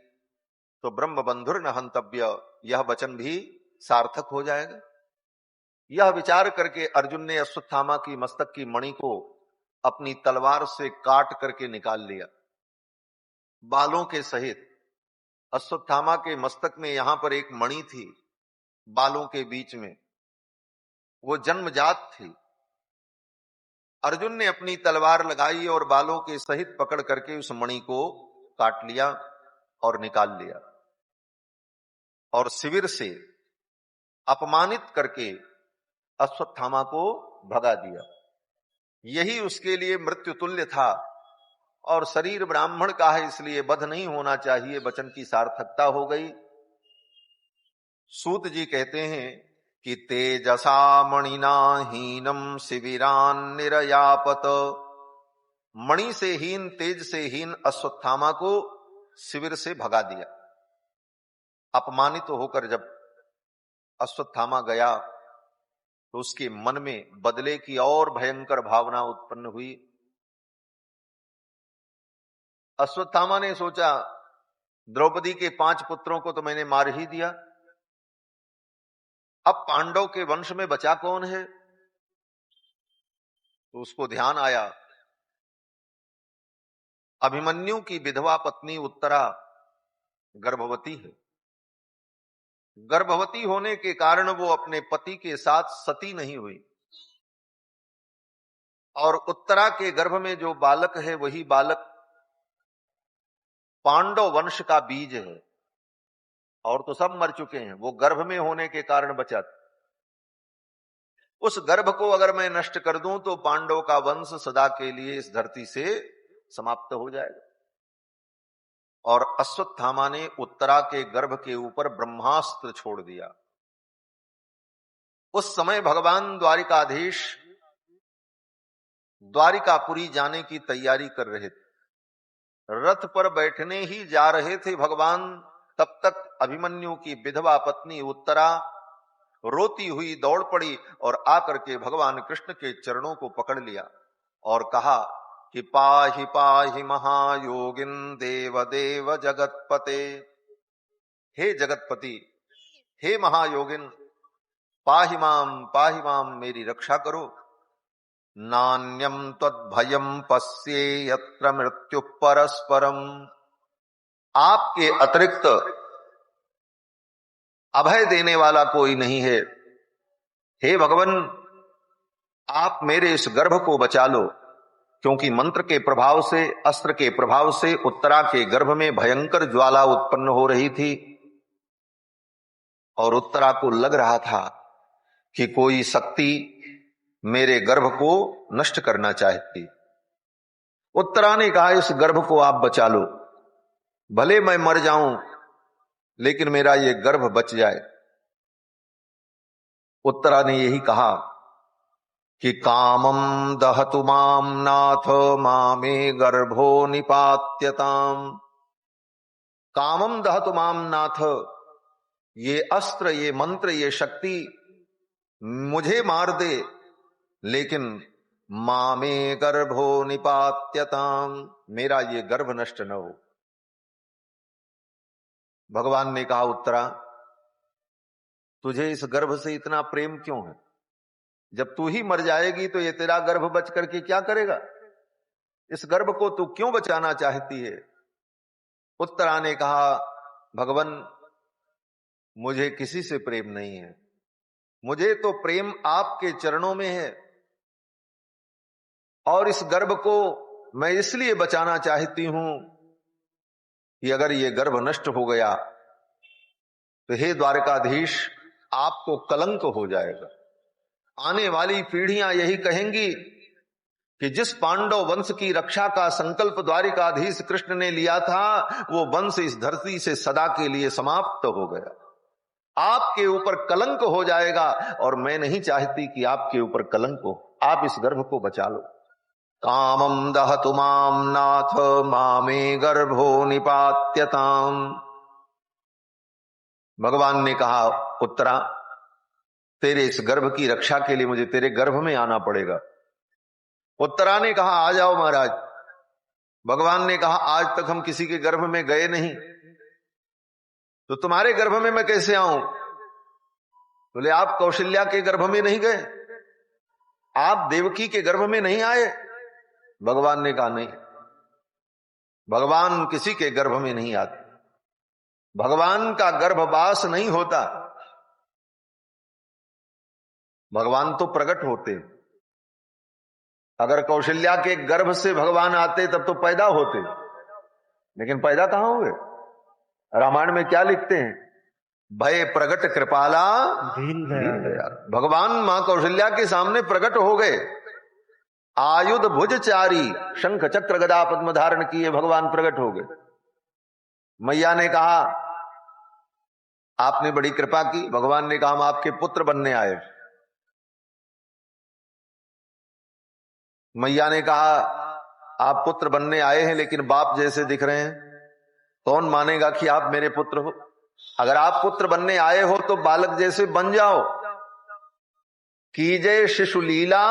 तो ब्रह्म बंधुर न हंतव्य, यह वचन भी सार्थक हो जाएगा। यह विचार करके अर्जुन ने अश्वत्थामा की मस्तक की मणि को अपनी तलवार से काट करके निकाल लिया बालों के सहित। अश्वत्थामा के मस्तक में यहां पर एक मणि थी बालों के बीच में, वो जन्मजात थी। अर्जुन ने अपनी तलवार लगाई और बालों के सहित पकड़ करके उस मणि को काट लिया और निकाल लिया और शिविर से अपमानित करके अश्वत्थामा को भगा दिया। यही उसके लिए मृत्यु तुल्य था और शरीर ब्राह्मण का है, इसलिए वध नहीं होना चाहिए। वचन की सार्थकता हो गई। सूत जी कहते हैं कि तेजसा मणिना हीनम शिविरान निरयापत, मणि से हीन, तेज से हीन अश्वत्थामा को शिविर से भगा दिया। अपमानित होकर जब अश्वत्थामा गया तो उसके मन में बदले की और भयंकर भावना उत्पन्न हुई। अश्वत्थामा ने सोचा, द्रौपदी के 5 पुत्रों को तो मैंने मार ही दिया, अब पांडव के वंश में बचा कौन है? तो उसको ध्यान आया, अभिमन्यु की विधवा पत्नी उत्तरा गर्भवती है। गर्भवती होने के कारण वो अपने पति के साथ सती नहीं हुई और उत्तरा के गर्भ में जो बालक है वही बालक पांडव वंश का बीज है। और तो सब मर चुके हैं, वो गर्भ में होने के कारण बचा। उस गर्भ को अगर मैं नष्ट कर दूं तो पांडव का वंश सदा के लिए इस धरती से समाप्त हो जाएगा। और अश्वत्थामा ने उत्तरा के गर्भ के ऊपर ब्रह्मास्त्र छोड़ दिया। उस समय भगवान द्वारिकाधीश द्वारिकापुरी जाने की तैयारी कर रहे थे। रथ पर बैठने ही जा रहे थे भगवान, तब तक अभिमन्यु की विधवा पत्नी उत्तरा रोती हुई दौड़ पड़ी और आकर के भगवान कृष्ण के चरणों को पकड़ लिया और कहा कि पाहि पाहि महायोगिन देव देव जगतपते, हे जगतपति, हे महायोगिन, पाहि माम, मेरी रक्षा करो। नान्यम त्वद्भयम पश्ये यत्र मृत्यु परस्परम, आपके अतिरिक्त अभय देने वाला कोई नहीं है। हे भगवान, आप मेरे इस गर्भ को बचा लो, क्योंकि मंत्र के प्रभाव से, अस्त्र के प्रभाव से उत्तरा के गर्भ में भयंकर ज्वाला उत्पन्न हो रही थी और उत्तरा को लग रहा था कि कोई शक्ति मेरे गर्भ को नष्ट करना चाहती। उत्तरा ने कहा, इस गर्भ को आप बचा लो, भले मैं मर जाऊं लेकिन मेरा ये गर्भ बच जाए। उत्तरा ने यही कहा कि कामम दहतु माम नाथ मामे गर्भो निपात्यताम, कामम दहतु माम नाथ, ये अस्त्र, ये मंत्र, ये शक्ति मुझे मार दे, लेकिन मामे गर्भो निपात्यताम, मेरा ये गर्भ नष्ट न हो। भगवान ने कहा, उत्तरा, तुझे इस गर्भ से इतना प्रेम क्यों है? जब तू ही मर जाएगी तो ये तेरा गर्भ बच करके क्या करेगा? इस गर्भ को तू क्यों बचाना चाहती है? उत्तरा ने कहा, भगवान, मुझे किसी से प्रेम नहीं है, मुझे तो प्रेम आपके चरणों में है और इस गर्भ को मैं इसलिए बचाना चाहती हूं कि अगर ये गर्भ नष्ट हो गया तो हे द्वारकाधीश, आपको कलंक हो जाएगा। आने वाली पीढ़ियां यही कहेंगी कि जिस पांडव वंश की रक्षा का संकल्प द्वारिकाधीश कृष्ण ने लिया था, वो वंश इस धरती से सदा के लिए समाप्त हो गया। आपके ऊपर कलंक हो जाएगा और मैं नहीं चाहती कि आपके ऊपर कलंक हो। आप इस गर्भ को बचा लो। कामम दहतु माम नाथ मामे गर्भो निपात्यताम। भगवान ने कहा, उत्तरा, तेरे इस गर्भ की रक्षा के लिए मुझे तेरे गर्भ में आना पड़ेगा। उत्तरा ने कहा, आ जाओ महाराज। भगवान ने कहा, आज तक हम किसी के गर्भ में गए नहीं, तो तुम्हारे गर्भ में मैं कैसे आऊं? बोले, आप कौशल्या के गर्भ में नहीं गए, आप देवकी के गर्भ में नहीं आए? भगवान ने कहा, नहीं, भगवान किसी के गर्भ में नहीं आते, भगवान का गर्भवास नहीं होता, भगवान तो प्रकट होते। अगर कौशल्या के गर्भ से भगवान आते तब तो पैदा होते, लेकिन पैदा कहां हुए? रामायण में क्या लिखते हैं? भय प्रगट कृपाला दीन दयाल। भगवान मां कौशल्या के सामने प्रकट हो गए, आयुध भुजचारी, शंख चक्र गदा पद्म धारण किए भगवान प्रकट हो गए। मैया ने कहा आपने बड़ी कृपा की। भगवान ने कहा हम आपके पुत्र बनने आए। मैया ने कहा आप पुत्र बनने आए हैं लेकिन बाप जैसे दिख रहे हैं, कौन मानेगा कि आप मेरे पुत्र हो? अगर आप पुत्र बनने आए हो तो बालक जैसे बन जाओ। कीजय शिशु लीला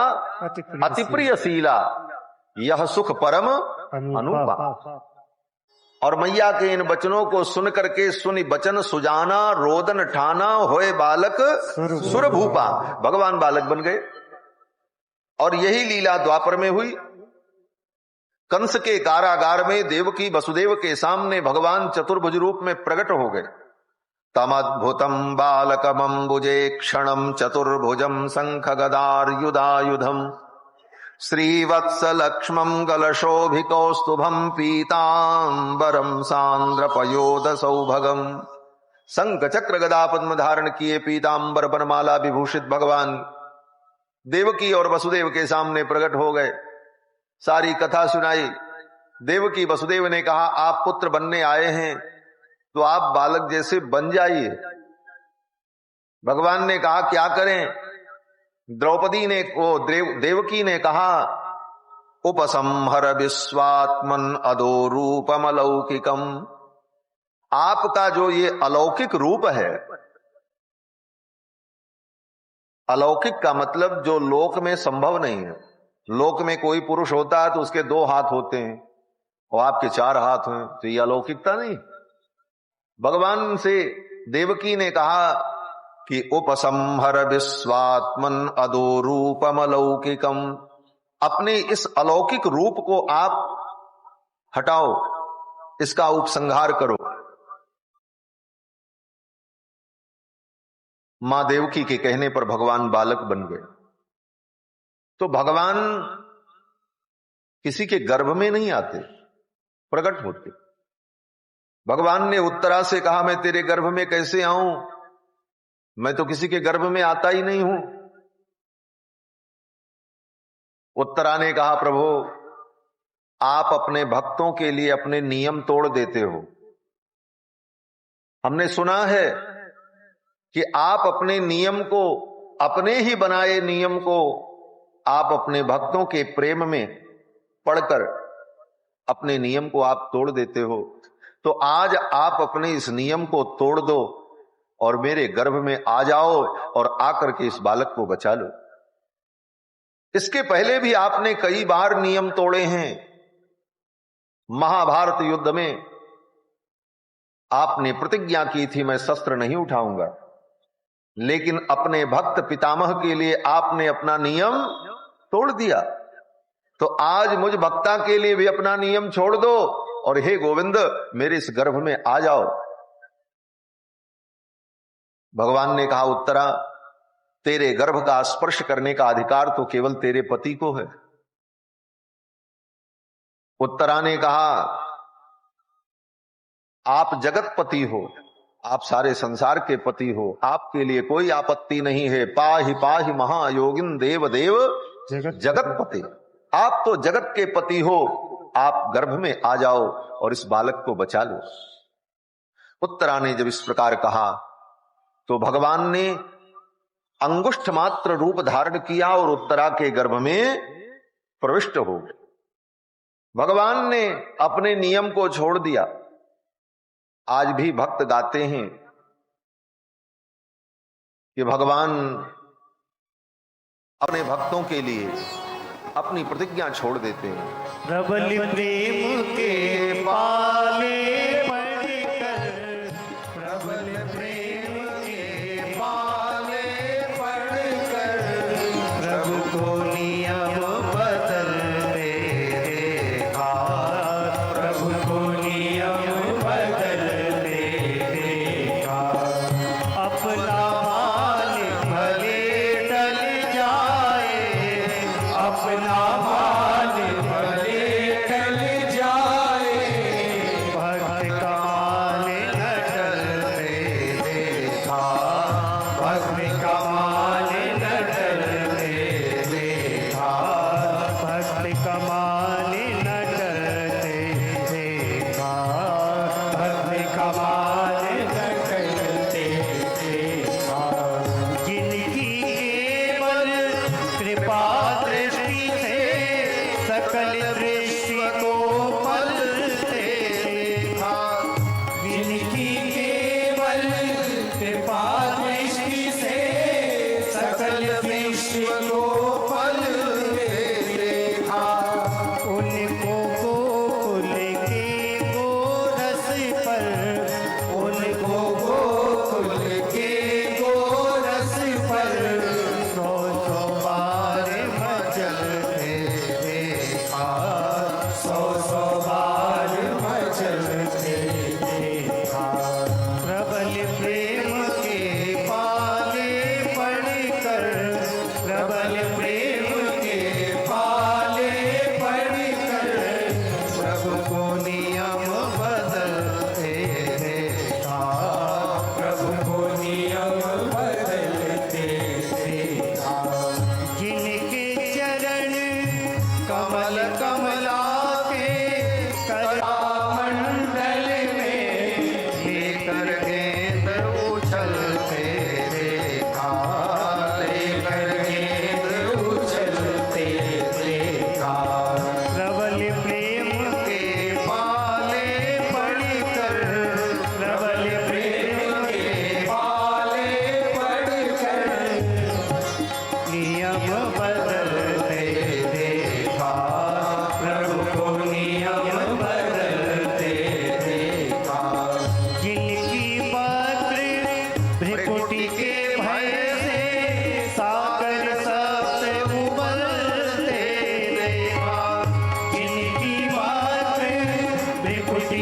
अति प्रिय शीला, यह सुख परम अनुपा। और मैया के इन वचनों को सुन करके सुनि बचन सुजाना, रोदन ठाना, होए बालक सुर भूपा। भगवान बालक बन गए। और यही लीला द्वापर में हुई। कंस के कारागार में देवकी वसुदेव के सामने भगवान चतुर्भुज रूप में प्रकट हो गए। तमद्भुतम बालकमंबुजे क्षणम चतुर्भुजम शंख गदार्युधायुधम श्रीवत्स लक्ष्मम गलशोभिकौस्तुभम पीतांबरम सांद्र पयोद सौभगम। शंख चक्र गदा पद्म धारण किए पीतांबर बनमाला विभूषित भगवान देवकी और वसुदेव के सामने प्रकट हो गए। सारी कथा सुनाई। देवकी वसुदेव ने कहा आप पुत्र बनने आए हैं तो आप बालक जैसे बन जाइए। भगवान ने कहा क्या करें? द्रौपदी ने देवकी ने कहा उपसंहर विश्वात्मन अदो रूपम अलौकिकम। आपका जो ये अलौकिक रूप है, अलौकिक का मतलब जो लोक में संभव नहीं है। लोक में कोई पुरुष होता है तो उसके 2 हाथ होते हैं और आपके 4 हाथ हैं, तो ये अलौकिकता नहीं। भगवान से देवकी ने कहा कि उपसंहर विश्वात्मन अदो रूपम अलौकिकम। अपने इस अलौकिक रूप को आप हटाओ, इसका उपसंहार करो। मां देवकी के कहने पर भगवान बालक बन गए। तो भगवान किसी के गर्भ में नहीं आते, प्रकट होते। भगवान ने उत्तरा से कहा मैं तेरे गर्भ में कैसे आऊं, मैं तो किसी के गर्भ में आता ही नहीं हूं। उत्तरा ने कहा प्रभु आप अपने भक्तों के लिए अपने नियम तोड़ देते हो। हमने सुना है कि आप अपने नियम को, अपने ही बनाए नियम को आप अपने भक्तों के प्रेम में पढ़कर अपने नियम को आप तोड़ देते हो। तो आज आप अपने इस नियम को तोड़ दो और मेरे गर्भ में आ जाओ और आकर के इस बालक को बचा लो। इसके पहले भी आपने कई बार नियम तोड़े हैं। महाभारत युद्ध में आपने प्रतिज्ञा की थी मैं शस्त्र नहीं उठाऊंगा, लेकिन अपने भक्त पितामह के लिए आपने अपना नियम तोड़ दिया। तो आज मुझ भक्ता के लिए भी अपना नियम छोड़ दो और हे गोविंद मेरे इस गर्भ में आ जाओ। भगवान ने कहा उत्तरा तेरे गर्भ का स्पर्श करने का अधिकार तो केवल तेरे पति को है। उत्तरा ने कहा आप जगत पति हो, आप सारे संसार के पति हो, आपके लिए कोई आपत्ति नहीं है। पाहि पाहि महायोगिन देव देव जगत पति। आप तो जगत के पति हो, आप गर्भ में आ जाओ और इस बालक को बचा लो। उत्तरा ने जब इस प्रकार कहा तो भगवान ने अंगुष्ठ मात्र रूप धारण किया और उत्तरा के गर्भ में प्रविष्ट हो गए। भगवान ने अपने नियम को छोड़ दिया। आज भी भक्त गाते हैं कि भगवान अपने भक्तों के लिए अपनी प्रतिज्ञा छोड़ देते हैं। प्रबल प्रेम के पाले पढ़कर, प्रबल प्रेम के पाले पढ़कर, प्रभु को नियम बदलते देखा, प्रभु को नियम बदलते देखा। अपना मालिक भले टल जाए, अपना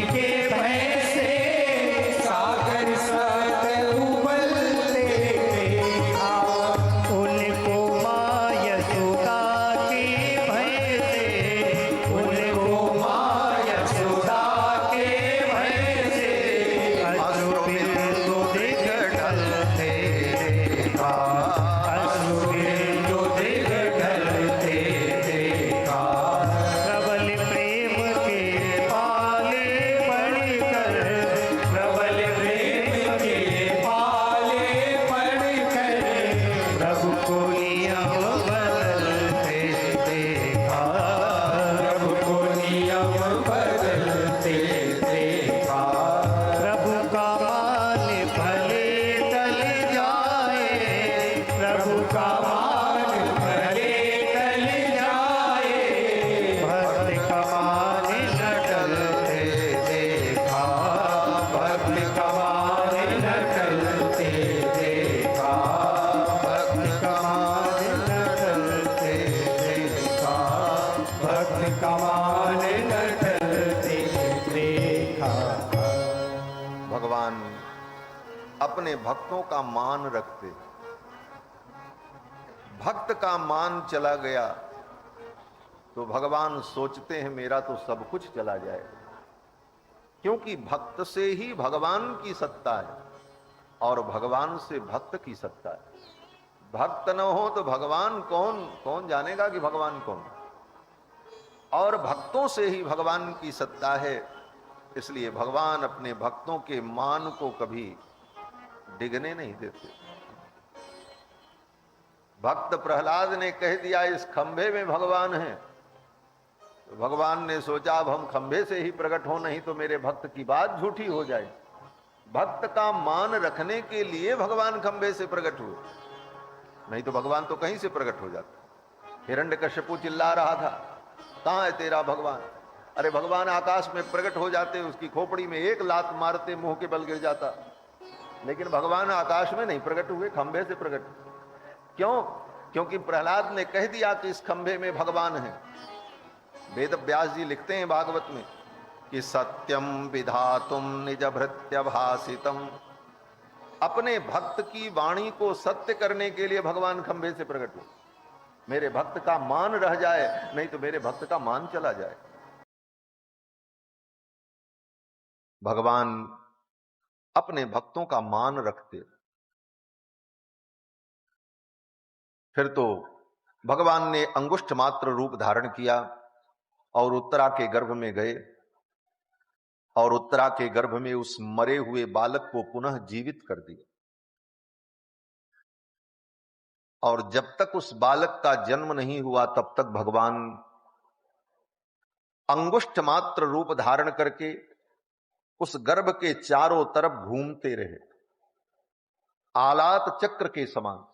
के भय से सागर सत उबलते देखा, उनको माँ यशोदा के भय से, उनको माँ यशोदा के भय से अश्रु बिंदु दिख ढलते देखा, अश्रु बिंदु दिख ढलते देखा। प्रबल प्रेम के पाले पढ़कर, प्रबल प्रेम के पाले पढ़कर प्रभु को नियम बदलते देखा, प्रभु को नियम बदलते देखा। प्रभु का मान भले टल जाए, प्रभु का मान भले टल जाए, भक्त का मान न टलते देखा, भक्त का मान न टलते देखा, भक्त का मान न टलते देखा, भक्त का मान न टलते देखा। भगवान अपने भक्तों का मान रखते। भक्त का मान चला गया तो भगवान सोचते हैं मेरा तो सब कुछ चला जाएगा, क्योंकि भक्त से ही भगवान की सत्ता है और भगवान से भक्त की सत्ता है। भक्त न हो तो भगवान कौन, कौन जानेगा कि भगवान कौन। और भक्तों से ही भगवान की सत्ता है, इसलिए भगवान अपने भक्तों के मान को कभी डिगने नहीं देते। भक्त प्रहलाद ने कह दिया इस खंभे में भगवान है, तो भगवान ने सोचा अब हम खंभे से ही प्रकट हो, नहीं तो मेरे भक्त की बात झूठी हो जाए। भक्त का मान रखने के लिए भगवान खंभे से प्रकट हुए, नहीं तो भगवान तो कहीं से प्रकट हो जाता। हिरण्यकश्यपु चिल्ला रहा था कहां है तेरा भगवान। अरे भगवान आकाश में प्रकट हो जाते, उसकी खोपड़ी में एक लात मारते मुंह के बल गिर जाता, लेकिन भगवान आकाश में नहीं प्रकट हुए, खंभे से प्रकट। क्यों? क्योंकि प्रहलाद ने कह दिया कि इस खंभे में भगवान है। वेद व्यास जी लिखते हैं भागवत में कि सत्यम विधातुम निज भृत्य भासितम, अपने भक्त की वाणी को सत्य करने के लिए भगवान खंभे से प्रकट हुए। मेरे भक्त का मान रह जाए, नहीं तो मेरे भक्त का मान चला जाए। भगवान अपने भक्तों का मान रखते। फिर तो भगवान ने अंगुष्ठ मात्र रूप धारण किया और उत्तरा के गर्भ में गए और उत्तरा के गर्भ में उस मरे हुए बालक को पुनः जीवित कर दिया। और जब तक उस बालक का जन्म नहीं हुआ तब तक भगवान अंगुष्ठ मात्र रूप धारण करके उस गर्भ के चारों तरफ घूमते रहे, आलात चक्र के समान।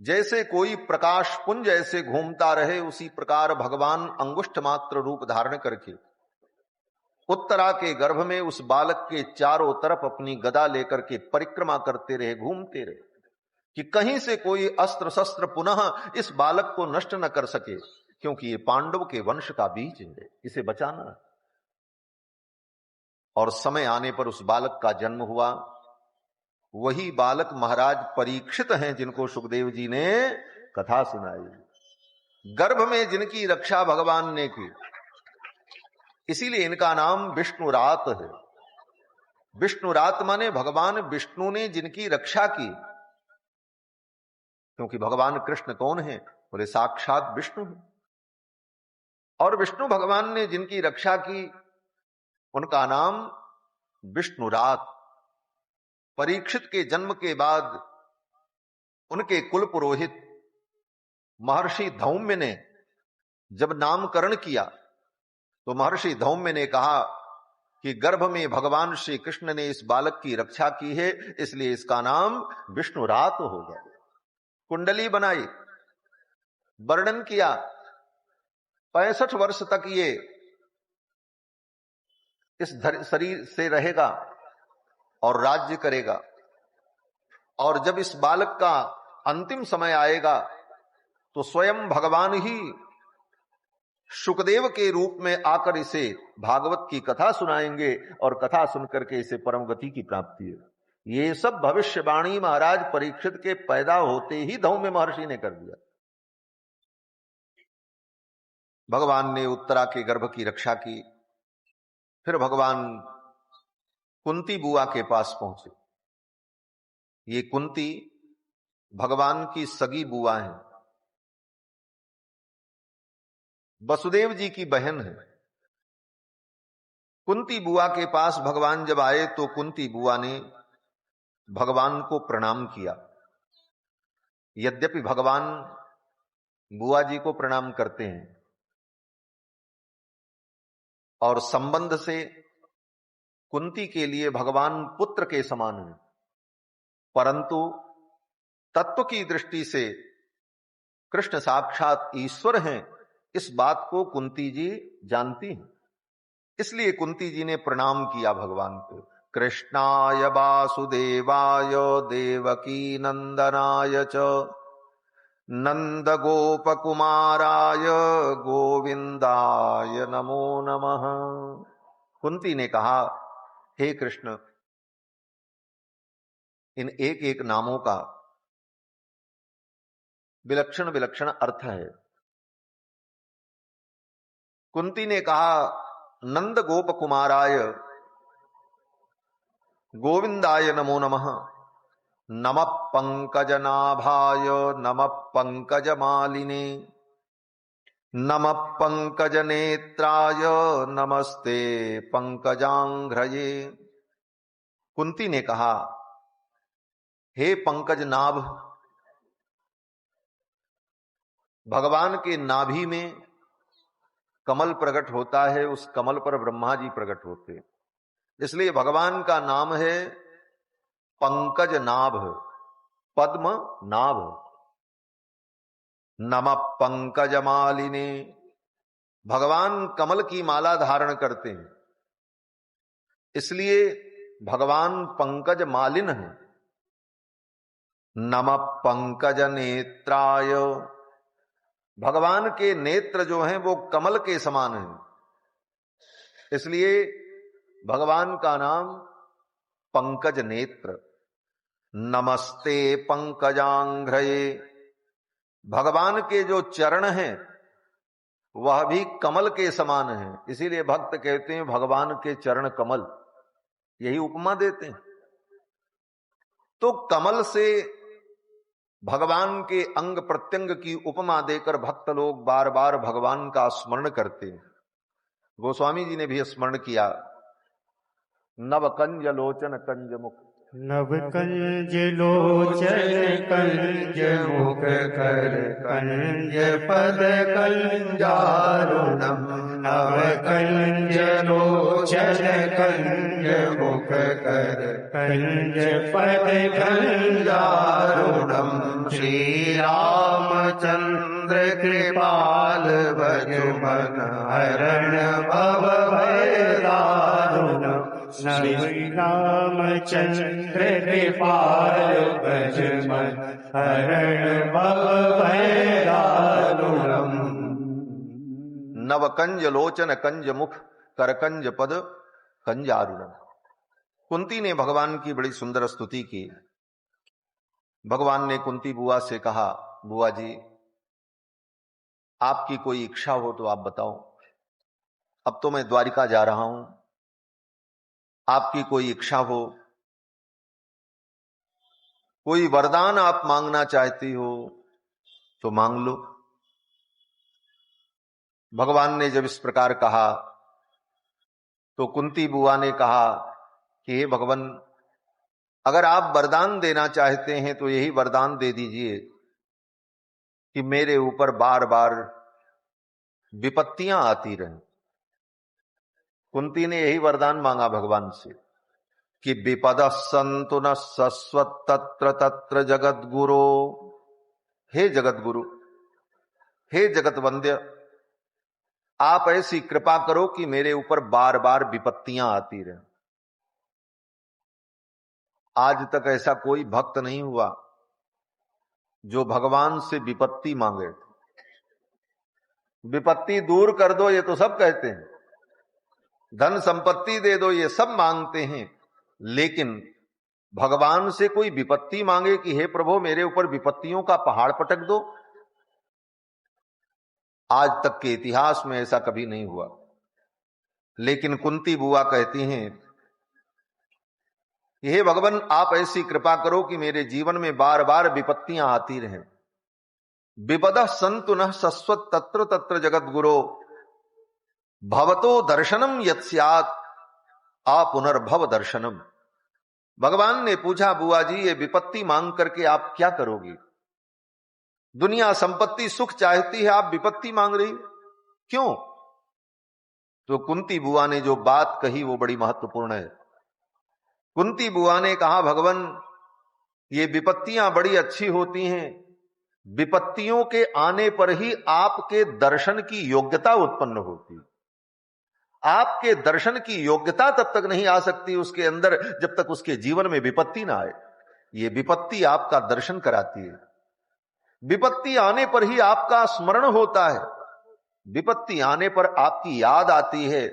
जैसे कोई प्रकाश पुंज ऐसे घूमता रहे, उसी प्रकार भगवान अंगुष्ठ मात्र रूप धारण करके उत्तरा के गर्भ में उस बालक के चारों तरफ अपनी गदा लेकर के परिक्रमा करते रहे, घूमते रहे, कि कहीं से कोई अस्त्र शस्त्र पुनः इस बालक को नष्ट न कर सके, क्योंकि ये पांडव के वंश का बीज है, इसे बचाना है। और समय आने पर उस बालक का जन्म हुआ। वही बालक महाराज परीक्षित हैं, जिनको सुखदेव जी ने कथा सुनाई, गर्भ में जिनकी रक्षा भगवान ने की। इसीलिए इनका नाम विष्णुरात है। विष्णुरात माने भगवान विष्णु ने जिनकी रक्षा की। क्योंकि भगवान कृष्ण कौन है? बोले साक्षात विष्णु है। और विष्णु भगवान ने जिनकी रक्षा की उनका नाम विष्णुरात। परीक्षित के जन्म के बाद उनके कुल पुरोहित महर्षि धौम्य ने जब नामकरण किया तो महर्षि धौम्य ने कहा कि गर्भ में भगवान श्री कृष्ण ने इस बालक की रक्षा की है, इसलिए इसका नाम विष्णुरात होगा। कुंडली बनाई, वर्णन किया, 65 वर्ष तक ये इस शरीर से रहेगा और राज्य करेगा। और जब इस बालक का अंतिम समय आएगा तो स्वयं भगवान ही शुकदेव के रूप में आकर इसे भागवत की कथा सुनाएंगे और कथा सुनकर के इसे परम गति की प्राप्ति है। ये सब भविष्यवाणी महाराज परीक्षित के पैदा होते ही धौम्य महर्षि ने कर दिया। भगवान ने उत्तरा के गर्भ की रक्षा की। फिर भगवान कुंती बुआ के पास पहुंचे। ये कुंती भगवान की सगी बुआ है, वसुदेव जी की बहन है। कुंती बुआ के पास भगवान जब आए तो कुंती बुआ ने भगवान को प्रणाम किया। यद्यपि भगवान बुआ जी को प्रणाम करते हैं और संबंध से कुंती के लिए भगवान पुत्र के समान है, परंतु तत्व की दृष्टि से कृष्ण साक्षात ईश्वर हैं, इस बात को कुंती जी जानती हैं। इसलिए कुंती जी ने प्रणाम किया भगवान को। कृष्णाय वासुदेवाय देवकी नंदनाय च नंद गोप कुमाराय गोविंदाय नमो नमः। कुंती ने कहा, हे कृष्ण, इन एक एक नामों का विलक्षण विलक्षण अर्थ है। कुंती ने कहा, नंद गोप कुमाराय गोविंदाय नमो नमः, नमः पंकजनाभाय नमः पंकजमालिने नमः पंकजनेत्राय नमस्ते पंकजांघ्रये। कुंती ने कहा, हे पंकज नाभ, भगवान के नाभि में कमल प्रकट होता है, उस कमल पर ब्रह्मा जी प्रकट होते, इसलिए भगवान का नाम है पंकज नाभ, पद्म नाभ। नमः पंकज मालिने, भगवान कमल की माला धारण करते हैं, इसलिए भगवान पंकज मालिन है। नमः पंकज नेत्राय, भगवान के नेत्र जो हैं वो कमल के समान हैं, इसलिए भगवान का नाम पंकज नेत्र। नमस्ते पंकजांघ्रये, भगवान के जो चरण हैं वह भी कमल के समान हैं, इसीलिए भक्त कहते हैं भगवान के चरण कमल, यही उपमा देते हैं। तो कमल से भगवान के अंग प्रत्यंग की उपमा देकर भक्त लोग बार बार भगवान का स्मरण करते हैं। गोस्वामी जी ने भी स्मरण किया, नव कंज लोचन कंज मुख, नव कंज लोचन कंज मुख कर कंज पद कंजारुणम। नव कंज लोचन कंज मुख कर कंज पद कंजारुणम। श्री रामचंद्र कृपाल भजमन हरण भव भय दारुणम। श्री रामचंद्र कृपाल भजमन हरण भव भय दारुणम। नव कंज लोचन कंज मुख कर कंज पद कंजारुणम। कुंती ने भगवान की बड़ी सुंदर स्तुति की। भगवान ने कुंती बुआ से कहा, बुआ जी, आपकी कोई इच्छा हो तो आप बताओ, अब तो मैं द्वारिका जा रहा हूं, आपकी कोई इच्छा हो, कोई वरदान आप मांगना चाहती हो तो मांग लो। भगवान ने जब इस प्रकार कहा तो कुंती बुआ ने कहा कि हे भगवान, अगर आप वरदान देना चाहते हैं तो यही वरदान दे दीजिए कि मेरे ऊपर बार बार विपत्तियां आती रहें। कुंती ने यही वरदान मांगा भगवान से कि विपद संतु न सस्वत तत्र तत्र जगत गुरु। हे जगत गुरु, हे जगत वंद्य, आप ऐसी कृपा करो कि मेरे ऊपर बार बार विपत्तियां आती रहें। आज तक ऐसा कोई भक्त नहीं हुआ जो भगवान से विपत्ति मांगे। विपत्ति दूर कर दो, ये तो सब कहते हैं, धन संपत्ति दे दो, ये सब मांगते हैं, लेकिन भगवान से कोई विपत्ति मांगे कि हे प्रभु मेरे ऊपर विपत्तियों का पहाड़ पटक दो, आज तक के इतिहास में ऐसा कभी नहीं हुआ। लेकिन कुंती बुआ कहती हैं, हे भगवान आप ऐसी कृपा करो कि मेरे जीवन में बार बार विपत्तियां आती रहें। विपदः सन्तु नः सस्वत् तत्र तत्र जगत गुरो भवतो दर्शनम यत् स्यात् पुनर्भव दर्शनम। भगवान ने पूछा, बुआ जी ये विपत्ति मांग करके आप क्या करोगी? दुनिया संपत्ति सुख चाहती है, आप विपत्ति मांग रही, क्यों? तो कुंती बुआ ने जो बात कही वो बड़ी महत्वपूर्ण है। कुंती बुआ ने कहा, भगवान ये विपत्तियां बड़ी अच्छी होती हैं, विपत्तियों के आने पर ही आपके दर्शन की योग्यता उत्पन्न होती। आपके दर्शन की योग्यता तब तक नहीं आ सकती उसके अंदर जब तक उसके जीवन में विपत्ति ना आए। ये विपत्ति आपका दर्शन कराती है। विपत्ति आने पर ही आपका स्मरण होता है, विपत्ति आने पर आपकी याद आती है,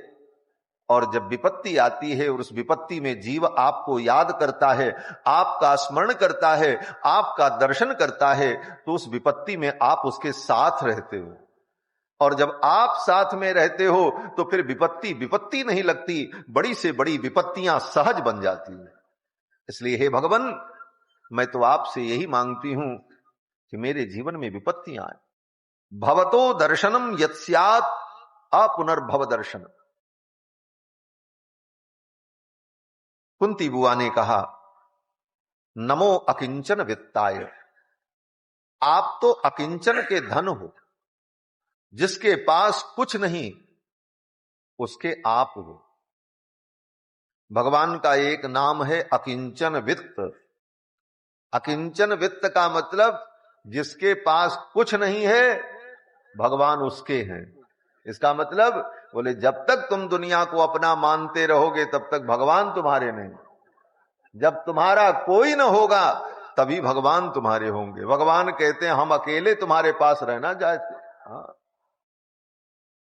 और जब विपत्ति आती है और उस विपत्ति में जीव आपको याद करता है, आपका स्मरण करता है, आपका दर्शन करता है, तो उस विपत्ति में आप उसके साथ रहते हो। और जब आप साथ में रहते हो तो फिर विपत्ति विपत्ति नहीं लगती, बड़ी से बड़ी विपत्तियां सहज बन जाती हैं। इसलिए हे भगवान मैं तो आपसे यही मांगती हूं कि मेरे जीवन में विपत्तियां आए। भवतो दर्शनम यत् स्यात् पुनर्भव दर्शन। कुंती बुआ ने कहा, नमो अकिंचन वित्ताय, आप तो अकिंचन के धन हो, जिसके पास कुछ नहीं उसके आप हो। भगवान का एक नाम है अकिंचन वित्त। अकिंचन वित्त का मतलब जिसके पास कुछ नहीं है भगवान उसके हैं। इसका मतलब बोले जब तक तुम दुनिया को अपना मानते रहोगे तब तक भगवान तुम्हारे नहीं, जब तुम्हारा कोई न होगा तभी भगवान तुम्हारे होंगे। भगवान कहते हैं हम अकेले तुम्हारे पास रहना चाहते। हाँ,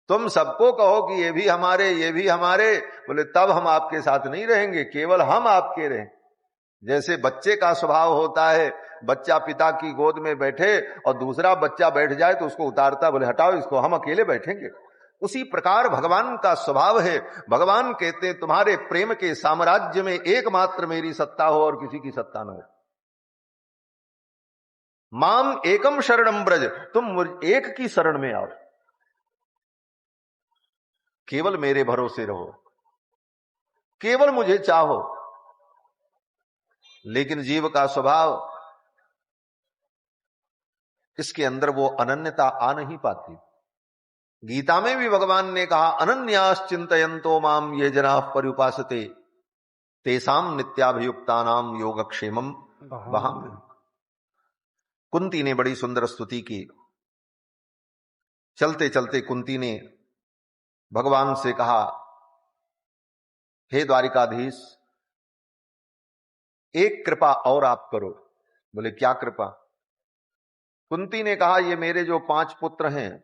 तुम सबको कहो कि ये भी हमारे, ये भी हमारे, बोले तब हम आपके साथ नहीं रहेंगे, केवल हम आपके रहें। जैसे बच्चे का स्वभाव होता है, बच्चा पिता की गोद में बैठे और दूसरा बच्चा बैठ जाए तो उसको उतारता, बोले हटाओ इसको, हम अकेले बैठेंगे। उसी प्रकार भगवान का स्वभाव है। भगवान कहते हैं तुम्हारे प्रेम के साम्राज्य में एकमात्र मेरी सत्ता हो और किसी की सत्ता न हो। माम एकम शरणम ब्रज, तुम एक की शरण में आओ, केवल मेरे भरोसे रहो, केवल मुझे चाहो। लेकिन जीव का स्वभाव, इसके अंदर वो अनन्यता आ नहीं पाती। गीता में भी भगवान ने कहा, अनन्यास चिंतयन्तो माम ये जना पर्युपासते तेसाम नित्याभियुक्तानाम योगक्षेमम वहां। कुंती ने बड़ी सुंदर स्तुति की। चलते चलते कुंती ने भगवान से कहा, हे द्वारिकाधीश एक कृपा और आप करो। बोले क्या कृपा? कुंती ने कहा, ये मेरे जो 5 पुत्र हैं,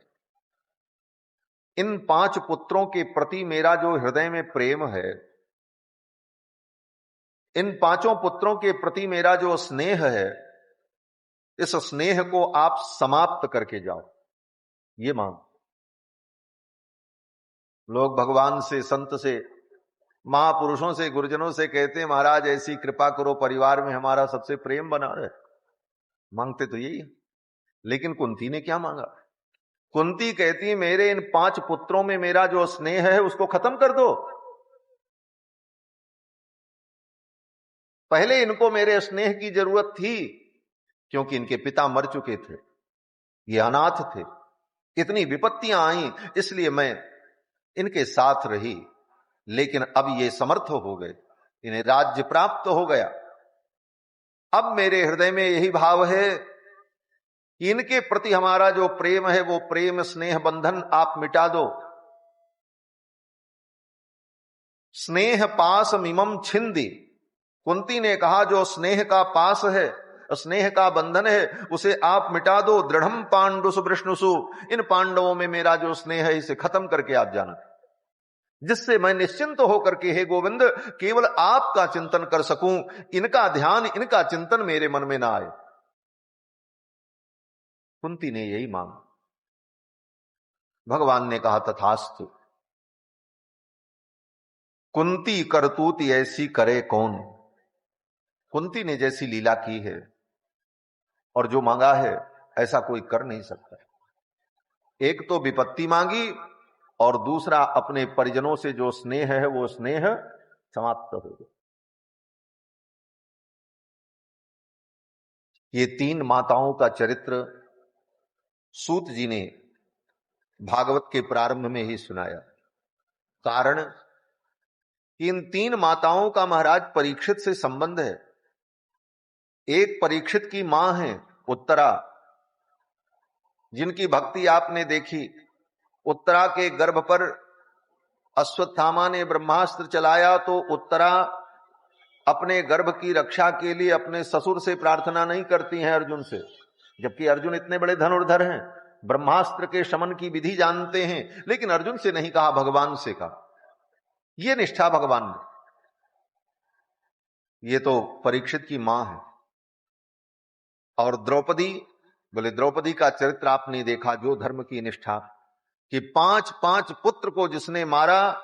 इन 5 पुत्रों के प्रति मेरा जो हृदय में प्रेम है, इन 5 पुत्रों के प्रति मेरा जो स्नेह है, इस स्नेह को आप समाप्त करके जाओ, ये मांग। लोग भगवान से, संत से, महापुरुषों से, गुरुजनों से कहते हैं महाराज ऐसी कृपा करो परिवार में हमारा सबसे प्रेम बना रहे। मांगते तो यही है। लेकिन कुंती ने क्या मांगा? कुंती कहती मेरे इन 5 पुत्रों में मेरा जो स्नेह है उसको खत्म कर दो। पहले इनको मेरे स्नेह की जरूरत थी क्योंकि इनके पिता मर चुके थे, ये अनाथ थे, इतनी विपत्तियां आई इसलिए मैं इनके साथ रही। लेकिन अब ये समर्थ हो गए, इन्हें राज्य प्राप्त हो गया। अब मेरे हृदय में यही भाव है कि इनके प्रति हमारा जो प्रेम है वो प्रेम स्नेह बंधन आप मिटा दो। स्नेह पास मिमम छिंदी, कुंती ने कहा जो स्नेह का पास है, स्नेह का बंधन है, उसे आप मिटा दो। दृढ़म पांडुसु वृष्णुसु, इन पांडवों में मेरा जो स्नेह है इसे खत्म करके आप जाना, जिससे मैं निश्चिंत होकर के हे गोविंद केवल आपका चिंतन कर सकूं, इनका ध्यान, इनका चिंतन मेरे मन में ना आए। कुंती ने यही मांग। भगवान ने कहा तथास्तु। कुंती करतूत ऐसी करे कौन। कुंती ने जैसी लीला की है और जो मांगा है ऐसा कोई कर नहीं सकता। एक तो विपत्ति मांगी और दूसरा अपने परिजनों से जो स्नेह है वो स्नेह समाप्त हो गया। ये 3 माताओं का चरित्र सूत जी ने भागवत के प्रारंभ में ही सुनाया। कारण इन 3 माताओं का महाराज परीक्षित से संबंध है। एक परीक्षित की मां है उत्तरा, जिनकी भक्ति आपने देखी। उत्तरा के गर्भ पर अश्वत्थामा ने ब्रह्मास्त्र चलाया तो उत्तरा अपने गर्भ की रक्षा के लिए अपने ससुर से प्रार्थना नहीं करती हैं अर्जुन से, जबकि अर्जुन इतने बड़े धनुर्धर हैं, ब्रह्मास्त्र के शमन की विधि जानते हैं, लेकिन अर्जुन से नहीं कहा, भगवान से कहा। ये निष्ठा भगवान ने। ये तो परीक्षित की मां है। और द्रौपदी, बोले द्रौपदी का चरित्र आपने देखा, जो धर्म की निष्ठा, कि 5 पुत्र को जिसने मारा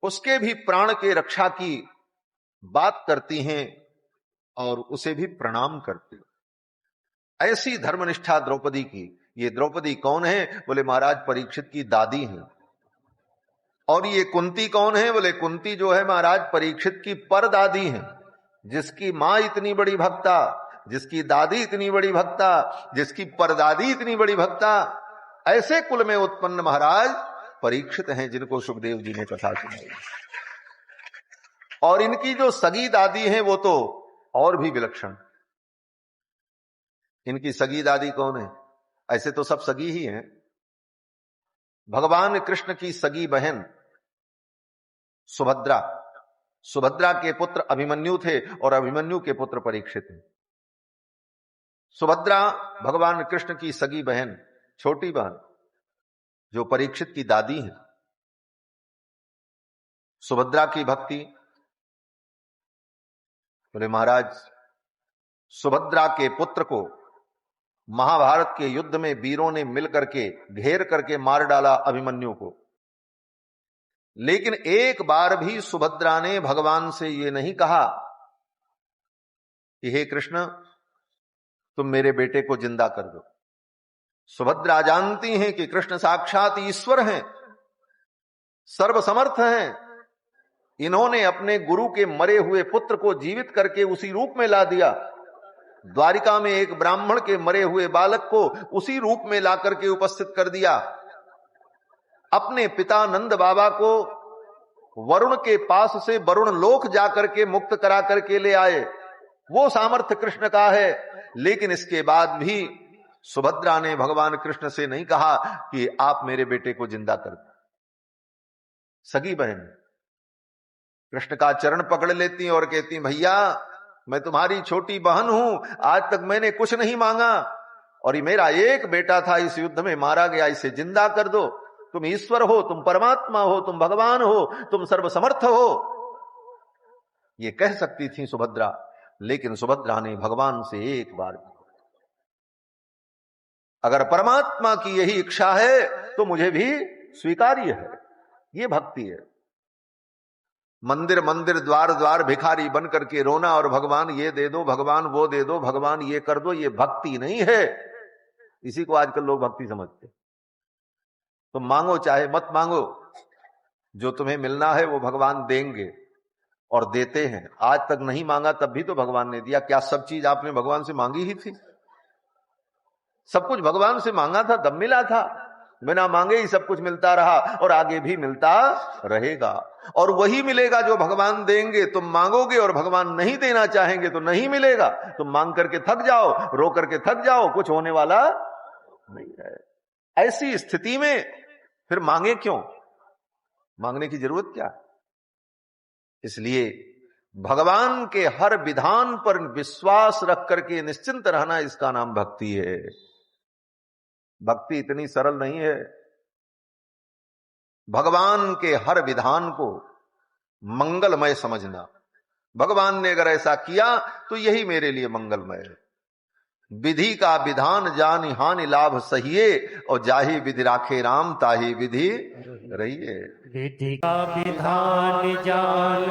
उसके भी प्राण के रक्षा की बात करती हैं और उसे भी प्रणाम करती। ऐसी धर्मनिष्ठा द्रौपदी की। ये द्रौपदी कौन है? बोले महाराज परीक्षित की दादी हैं। और ये कुंती कौन है? बोले कुंती जो है महाराज परीक्षित की परदादी है। जिसकी मां इतनी बड़ी भक्ता, जिसकी दादी इतनी बड़ी भक्ता, जिसकी परदादी इतनी बड़ी भक्ता, ऐसे कुल में उत्पन्न महाराज परीक्षित हैं, जिनको सुखदेव जी ने कथा सुनाई। और इनकी जो सगी दादी है वो तो और भी विलक्षण। इनकी सगी दादी कौन है? ऐसे तो सब सगी ही हैं। भगवान कृष्ण की सगी बहन सुभद्रा, सुभद्रा के पुत्र अभिमन्यु थे और अभिमन्यु के पुत्र परीक्षित हैं। सुभद्रा भगवान कृष्ण की सगी बहन, छोटी बहन, जो परीक्षित की दादी है। सुभद्रा की भक्ति, बोले महाराज सुभद्रा के पुत्र को महाभारत के युद्ध में वीरों ने मिलकर के घेर करके मार डाला अभिमन्यु को, लेकिन एक बार भी सुभद्रा ने भगवान से ये नहीं कहा कि हे कृष्ण तुम मेरे बेटे को जिंदा कर दो। सुभद्रा जानती हैं कि कृष्ण साक्षात ईश्वर हैं, सर्वसमर्थ हैं। इन्होंने अपने गुरु के मरे हुए पुत्र को जीवित करके उसी रूप में ला दिया। द्वारिका में एक ब्राह्मण के मरे हुए बालक को उसी रूप में ला करके उपस्थित कर दिया। अपने पिता नंद बाबा को वरुण के पास से वरुण लोक जाकर के मुक्त करा करके ले आए। वो सामर्थ्य कृष्ण का है। लेकिन इसके बाद भी सुभद्रा ने भगवान कृष्ण से नहीं कहा कि आप मेरे बेटे को जिंदा कर दो। सगी बहन कृष्ण का चरण पकड़ लेती और कहती भैया मैं तुम्हारी छोटी बहन हूं, आज तक मैंने कुछ नहीं मांगा और ये मेरा एक बेटा था, इस युद्ध में मारा गया, इसे जिंदा कर दो। तुम ईश्वर हो, तुम परमात्मा हो, तुम भगवान हो, तुम सर्वसमर्थ हो। ये कह सकती थी सुभद्रा, लेकिन सुभद्रा ने भगवान से एक बार, अगर परमात्मा की यही इच्छा है तो मुझे भी स्वीकार्य है। ये भक्ति है। मंदिर मंदिर द्वार द्वार भिखारी बन करके रोना और भगवान ये दे दो, भगवान वो दे दो, भगवान ये कर दो, ये भक्ति नहीं है। इसी को आजकल लोग भक्ति समझते। तुम मांगो चाहे मत मांगो, जो तुम्हें मिलना है वो भगवान देंगे और देते हैं। आज तक नहीं मांगा तब भी तो भगवान ने दिया। क्या सब चीज आपने भगवान से मांगी ही थी? सब कुछ भगवान से मांगा था तब मिला था। बिना मांगे ही सब कुछ मिलता रहा और आगे भी मिलता रहेगा। और वही मिलेगा जो भगवान देंगे। तुम मांगोगे और भगवान नहीं देना चाहेंगे तो नहीं मिलेगा। तुम मांग करके थक जाओ, रो करके थक जाओ, कुछ होने वाला नहीं है। ऐसी स्थिति में फिर मांगे क्यों? मांगने की जरूरत क्या? इसलिए भगवान के हर विधान पर विश्वास रख करके निश्चिंत रहना, इसका नाम भक्ति है। भक्ति इतनी सरल नहीं है। भगवान के हर विधान को मंगलमय समझना। भगवान ने अगर ऐसा किया तो यही मेरे लिए मंगलमय है। विधि का विधान जानि हानि लाभ सहिए, और जाहि विधि राखे राम ताहि विधि रहिए। विधि का विधान जान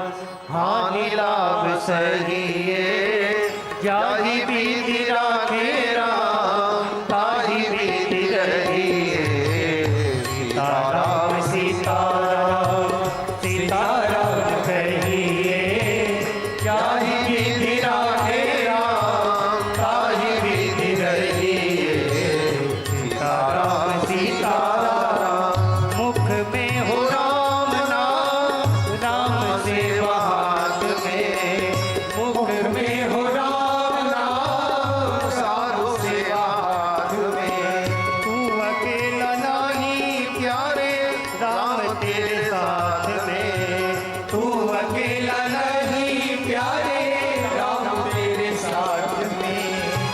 हानि लाभ सहिए, जाहि विधि राखे राम ताहि विधि रहिए। सीताराम सीताराम सीताराम कहिए, जाहि विधि राखे राम ताहि विधि रहिए। सीताराम सीताराम मुख में हो राम नाम, राम सेवा हाथ में। मुख में हो राम नाम, साधु सेवा हाथ में। तू अकेला नहीं प्यारे, राम तेरे साथ में। तू अकेला नहीं प्यारे, राम तेरे साथ में।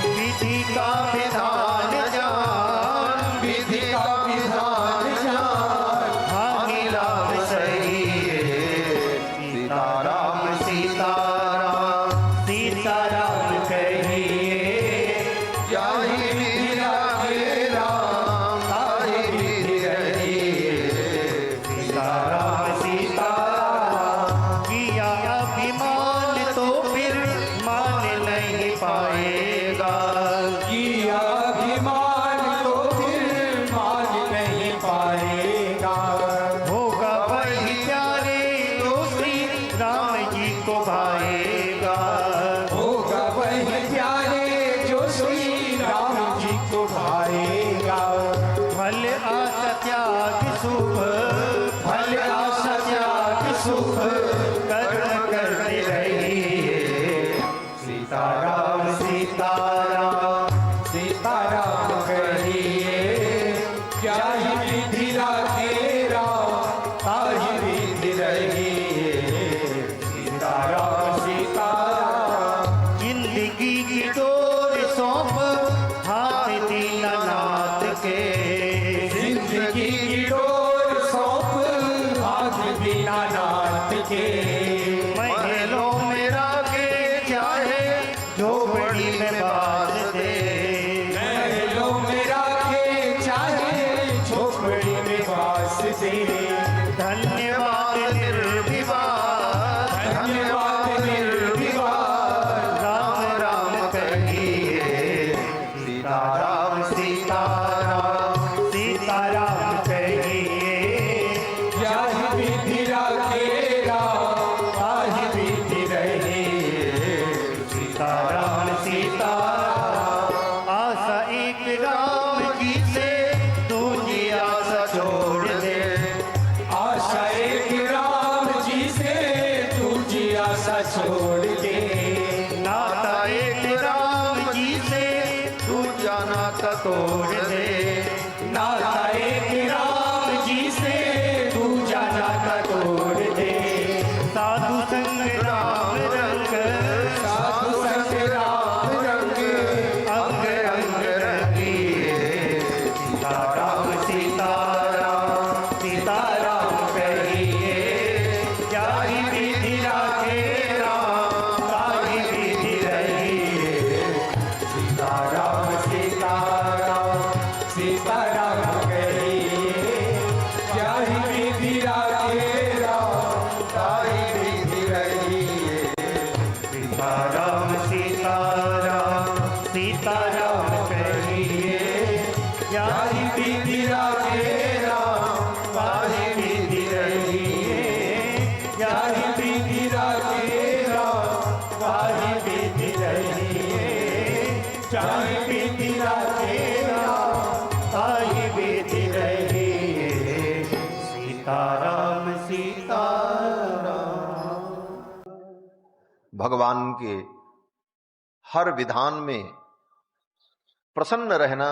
विधि का विधान जान, विधि का विधान जान, हानि लाभ सहिए। सीताराम सीताराम सीताराम कहिए, जाहि विधि राखे राम ताहि विधि रहिए। सीताराम सीताराम किया अभिमान तो फिर मान नहीं पाएगा। किया अभिमान तो फिर मान नहीं पाएगा। होगा वही प्यारे तो श्री राम जी को भाएगा। होगा वही प्यारे जो श्री राम जी को भाएगा। फल आशा त्याग शुभ, फल आशा त्याग शुभ, कर्म करते रहिए। सीताराम सीताराम सीताराम कहिए, जाहि विधि राखे राम ताहि विधि रहिए। सीताराम सीताराम जिंदगी की डोर सौंप हाथ दीनानाथ के। जिंदगी की डोर सौंप हाथ दीनानाथ के। महलों में राखे चाहे झोपड़ी में बास दे। महलों में राखे चाहे झोपड़ी में बास दे। धन्यवाद निर्विवाद, धन्यवाद निर्विवाद, राम राम कहिए। सीताराम सीताराम सीताराम कहिए, जाहि विधि राखे राम ताहि विधि रहिए। सीताराम सीताराम आशा एक राम जी से, दूजी आशा छोड़ दे। आशा एक राम जी से, दूजी आशा छोड़ दे। नाता एक राम जी से, दूजा नाता तोड़ दे। नाता एक राम जी से, दूजा नाता तोड़ दे। साधु संग राम रंग, साधु संग राम रंग, अंग अंग रंगिए। सीताराम सीताराम सीताराम कहिए, जाहि विधि राखे राम ताहि विधि रहिए। सीताराम सीताराम सीताराम कहिए, जाहि विधि राखे राम ताहि विधि रहिए। सीताराम सीताराम सीताराम कहिए, जाहि विधि राखे राम ताहि विधि रहिए। जाहि विधि राखे राम ताहि विधि रहिए। जाहि विधि राखे राम ताहि विधि रहिए। सीताराम सीताराम। भगवान के हर विधान में प्रसन्न रहना,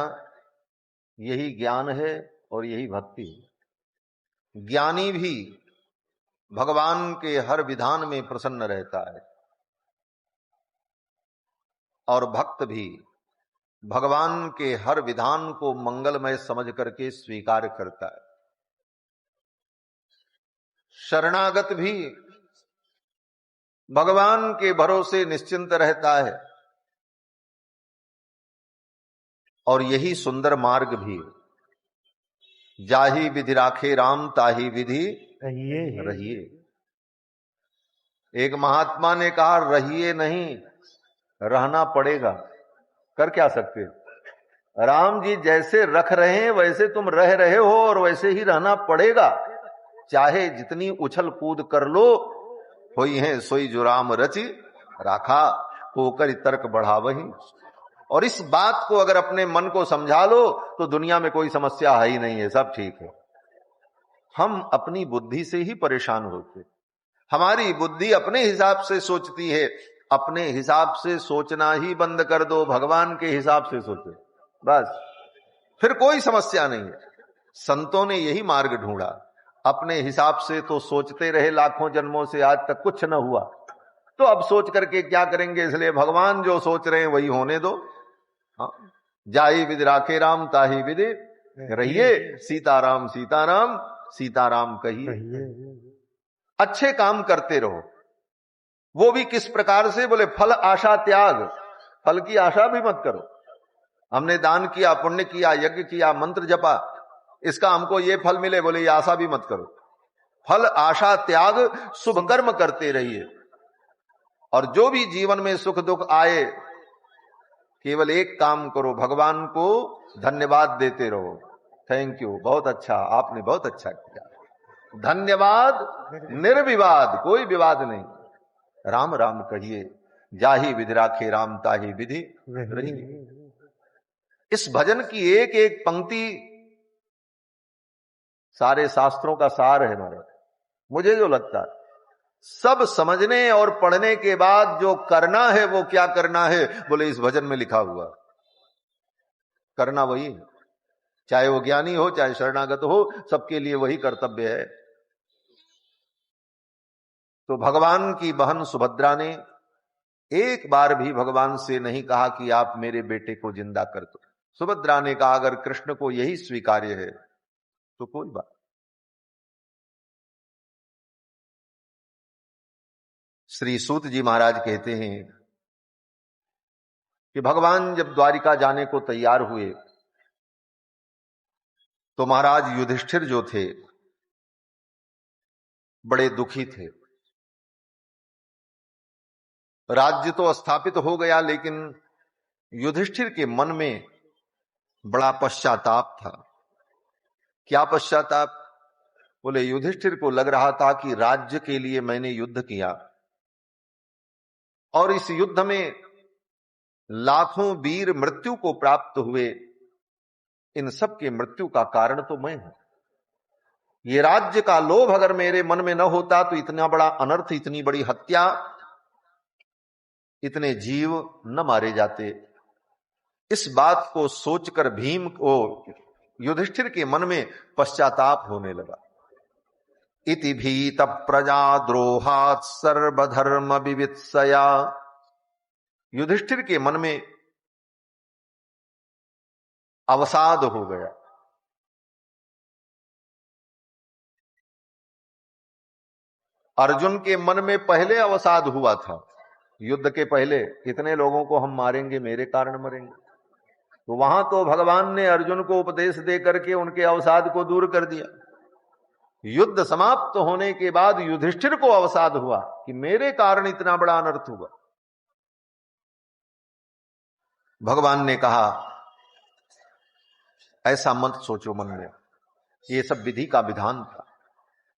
यही ज्ञान है और यही भक्ति है। ज्ञानी भी भगवान के हर विधान में प्रसन्न रहता है और भक्त भी भगवान के हर विधान को मंगलमय समझ करके स्वीकार करता है। शरणागत भी भगवान के भरोसे निश्चिंत रहता है और यही सुंदर मार्ग भी। जाही विधि राखे राम ताही विधि रहिए। एक महात्मा ने कहा रहिए नहीं, रहना पड़ेगा। कर क्या सकते? राम जी जैसे रख रहे हैं वैसे तुम रह रहे हो और वैसे ही रहना पड़ेगा। चाहे जितनी उछल कूद कर लो, होई है सोई जो राम रचि राखा, होकर तर्क बढ़ा वही। और इस बात को अगर अपने मन को समझा लो तो दुनिया में कोई समस्या है ही नहीं है, सब ठीक है। हम अपनी बुद्धि से ही परेशान होते। हमारी बुद्धि अपने हिसाब से सोचती है। अपने हिसाब से सोचना ही बंद कर दो, भगवान के हिसाब से सोचो, बस फिर कोई समस्या नहीं है। संतों ने यही मार्ग ढूंढा। अपने हिसाब से तो सोचते रहे लाखों जन्मों से, आज तक कुछ न हुआ, तो अब सोच करके क्या करेंगे? इसलिए भगवान जो सोच रहे हैं वही होने दो। हाँ, जाई विधि राखे राम ताही विधि रहिए। सीताराम सीताराम सीताराम कहिए। अच्छे काम करते रहो। वो भी किस प्रकार से? बोले फल आशा त्याग। फल की आशा भी मत करो। हमने दान किया, पुण्य किया, यज्ञ किया, मंत्र जपा, इसका हमको ये फल मिले, बोले ये आशा भी मत करो। फल आशा त्याग, शुभ कर्म करते रहिए। और जो भी जीवन में सुख दुख आए, केवल एक काम करो, भगवान को धन्यवाद देते रहो। थैंक यू, बहुत अच्छा, आपने बहुत अच्छा किया, धन्यवाद, निर्विवाद, कोई विवाद नहीं। राम राम कहिए। जाही विधि राखे राम ताही विधि रहिए। इस भजन की एक एक पंक्ति सारे शास्त्रों का सार है महाराज। मुझे जो लगता है सब समझने और पढ़ने के बाद जो करना है वो क्या करना है, बोले इस भजन में लिखा हुआ। करना वही है, चाहे वो ज्ञानी हो चाहे शरणागत हो, सबके लिए वही कर्तव्य है। तो भगवान की बहन सुभद्रा ने एक बार भी भगवान से नहीं कहा कि आप मेरे बेटे को जिंदा कर दो। सुभद्रा ने कहा अगर कृष्ण को यही स्वीकार्य है तो कोई बात। श्री सूत जी महाराज कहते हैं कि भगवान जब द्वारिका जाने को तैयार हुए तो महाराज युधिष्ठिर जो थे बड़े दुखी थे। राज्य तो स्थापित हो गया, लेकिन युधिष्ठिर के मन में बड़ा पश्चाताप था। क्या पश्चाताप? बोले युधिष्ठिर को लग रहा था कि राज्य के लिए मैंने युद्ध किया और इस युद्ध में लाखों वीर मृत्यु को प्राप्त हुए, इन सब के मृत्यु का कारण तो मैं हूं। ये राज्य का लोभ अगर मेरे मन में न होता तो इतना बड़ा अनर्थ, इतनी बड़ी हत्या, इतने जीव न मारे जाते। इस बात को सोचकर भीम को, युधिष्ठिर के मन में पश्चाताप होने लगा। इति भीत प्रजा द्रोहात् सर्वधर्म विवित्सया। युधिष्ठिर के मन में अवसाद हो गया। अर्जुन के मन में पहले अवसाद हुआ था, युद्ध के पहले, कितने लोगों को हम मारेंगे, मेरे कारण मरेंगे। तो वहां तो भगवान ने अर्जुन को उपदेश दे करके उनके अवसाद को दूर कर दिया। युद्ध समाप्त होने के बाद युधिष्ठिर को अवसाद हुआ कि मेरे कारण इतना बड़ा अनर्थ हुआ। भगवान ने कहा ऐसा मत सोचो मन में, ये सब विधि का विधान था।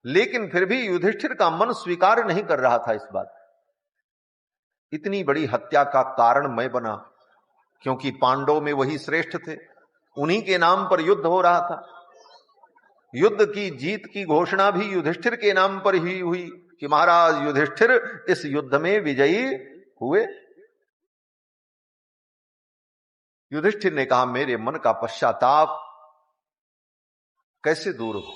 लेकिन फिर भी युधिष्ठिर का मन स्वीकार नहीं कर रहा था इस बात। इतनी बड़ी हत्या का कारण मैं बना, क्योंकि पांडव में वही श्रेष्ठ थे, उन्हीं के नाम पर युद्ध हो रहा था। युद्ध की जीत की घोषणा भी युधिष्ठिर के नाम पर ही हुई कि महाराज युधिष्ठिर इस युद्ध में विजयी हुए। युधिष्ठिर ने कहा मेरे मन का पश्चाताप कैसे दूर हो?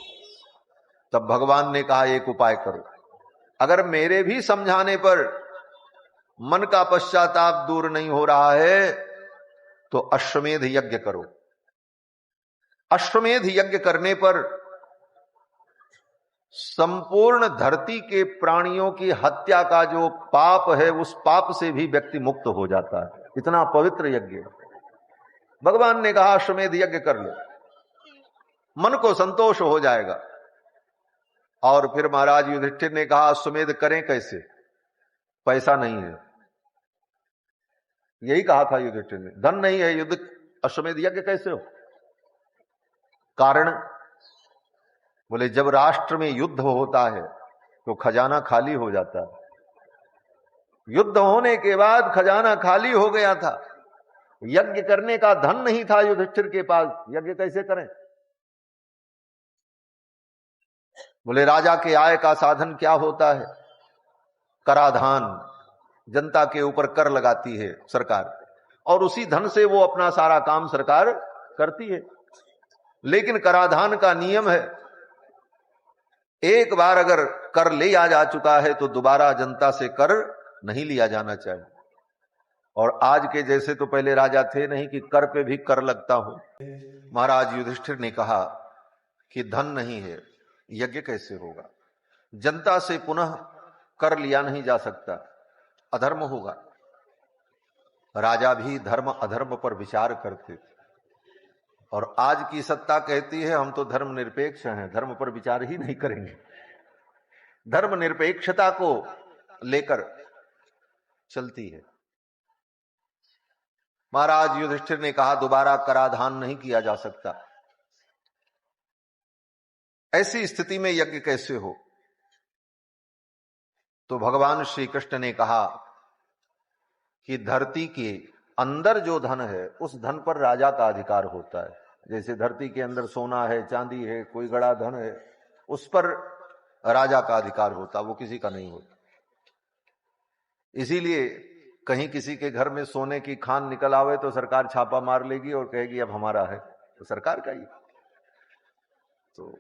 तब भगवान ने कहा एक उपाय करो, अगर मेरे भी समझाने पर मन का पश्चाताप दूर नहीं हो रहा है तो अश्वमेध यज्ञ करो। अश्वमेध यज्ञ करने पर संपूर्ण धरती के प्राणियों की हत्या का जो पाप है उस पाप से भी व्यक्ति मुक्त हो जाता है। इतना पवित्र यज्ञ भगवान ने कहा अश्वमेध यज्ञ कर लो, मन को संतोष हो जाएगा। और फिर महाराज युधिष्ठिर ने कहा अश्वमेध करें कैसे, पैसा नहीं है। यही कहा था युधिष्ठिर ने, धन नहीं है, युद्ध अश्वमेध यज्ञ कैसे हो। कारण बोले जब राष्ट्र में युद्ध होता है तो खजाना खाली हो जाता है। युद्ध होने के बाद खजाना खाली हो गया था, यज्ञ करने का धन नहीं था युधिष्ठिर के पास, यज्ञ कैसे करें। बोले राजा के आय का साधन क्या होता है, कराधान, जनता के ऊपर कर लगाती है सरकार और उसी धन से वो अपना सारा काम सरकार करती है। लेकिन कराधान का नियम है, एक बार अगर कर लिया जा चुका है तो दोबारा जनता से कर नहीं लिया जाना चाहिए। और आज के जैसे तो पहले राजा थे नहीं कि कर पे भी कर लगता हो। महाराज युधिष्ठिर ने कहा कि धन नहीं है, यज्ञ कैसे होगा, जनता से पुनः कर लिया नहीं जा सकता, अधर्म होगा। राजा भी धर्म अधर्म पर विचार करते थे और आज की सत्ता कहती है हम तो धर्म निरपेक्ष हैं, धर्म पर विचार ही नहीं करेंगे। धर्म निरपेक्षता को लेकर चलती है। महाराज युधिष्ठिर ने कहा दोबारा कराधान नहीं किया जा सकता, ऐसी स्थिति में यज्ञ कैसे हो। तो भगवान श्री कृष्ण ने कहा कि धरती के अंदर जो धन है उस धन पर राजा का अधिकार होता है। जैसे धरती के अंदर सोना है, चांदी है, कोई गड़ा धन है, उस पर राजा का अधिकार होता, वो किसी का नहीं होता। इसीलिए कहीं किसी के घर में सोने की खान निकल आवे तो सरकार छापा मार लेगी और कहेगी अब हमारा है, तो सरकार का ही। तो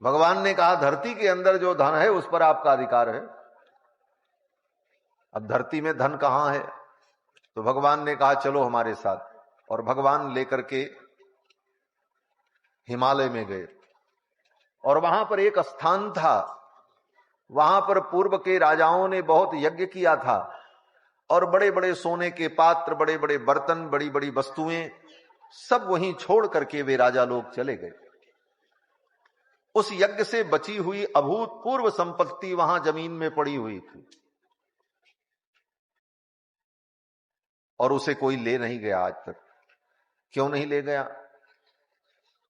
भगवान ने कहा धरती के अंदर जो धन है उस पर आपका अधिकार है। अब धरती में धन कहां है, तो भगवान ने कहा चलो हमारे साथ, और भगवान लेकर के हिमालय में गए। और वहां पर एक स्थान था, वहां पर पूर्व के राजाओं ने बहुत यज्ञ किया था और बड़े बड़े सोने के पात्र, बड़े बड़े बर्तन, बड़ी बड़ी वस्तुएं सब वहीं छोड़ करके वे राजा लोग चले गए। उस यज्ञ से बची हुई अभूतपूर्व संपत्ति वहां जमीन में पड़ी हुई थी और उसे कोई ले नहीं गया आज तक। क्यों नहीं ले गया?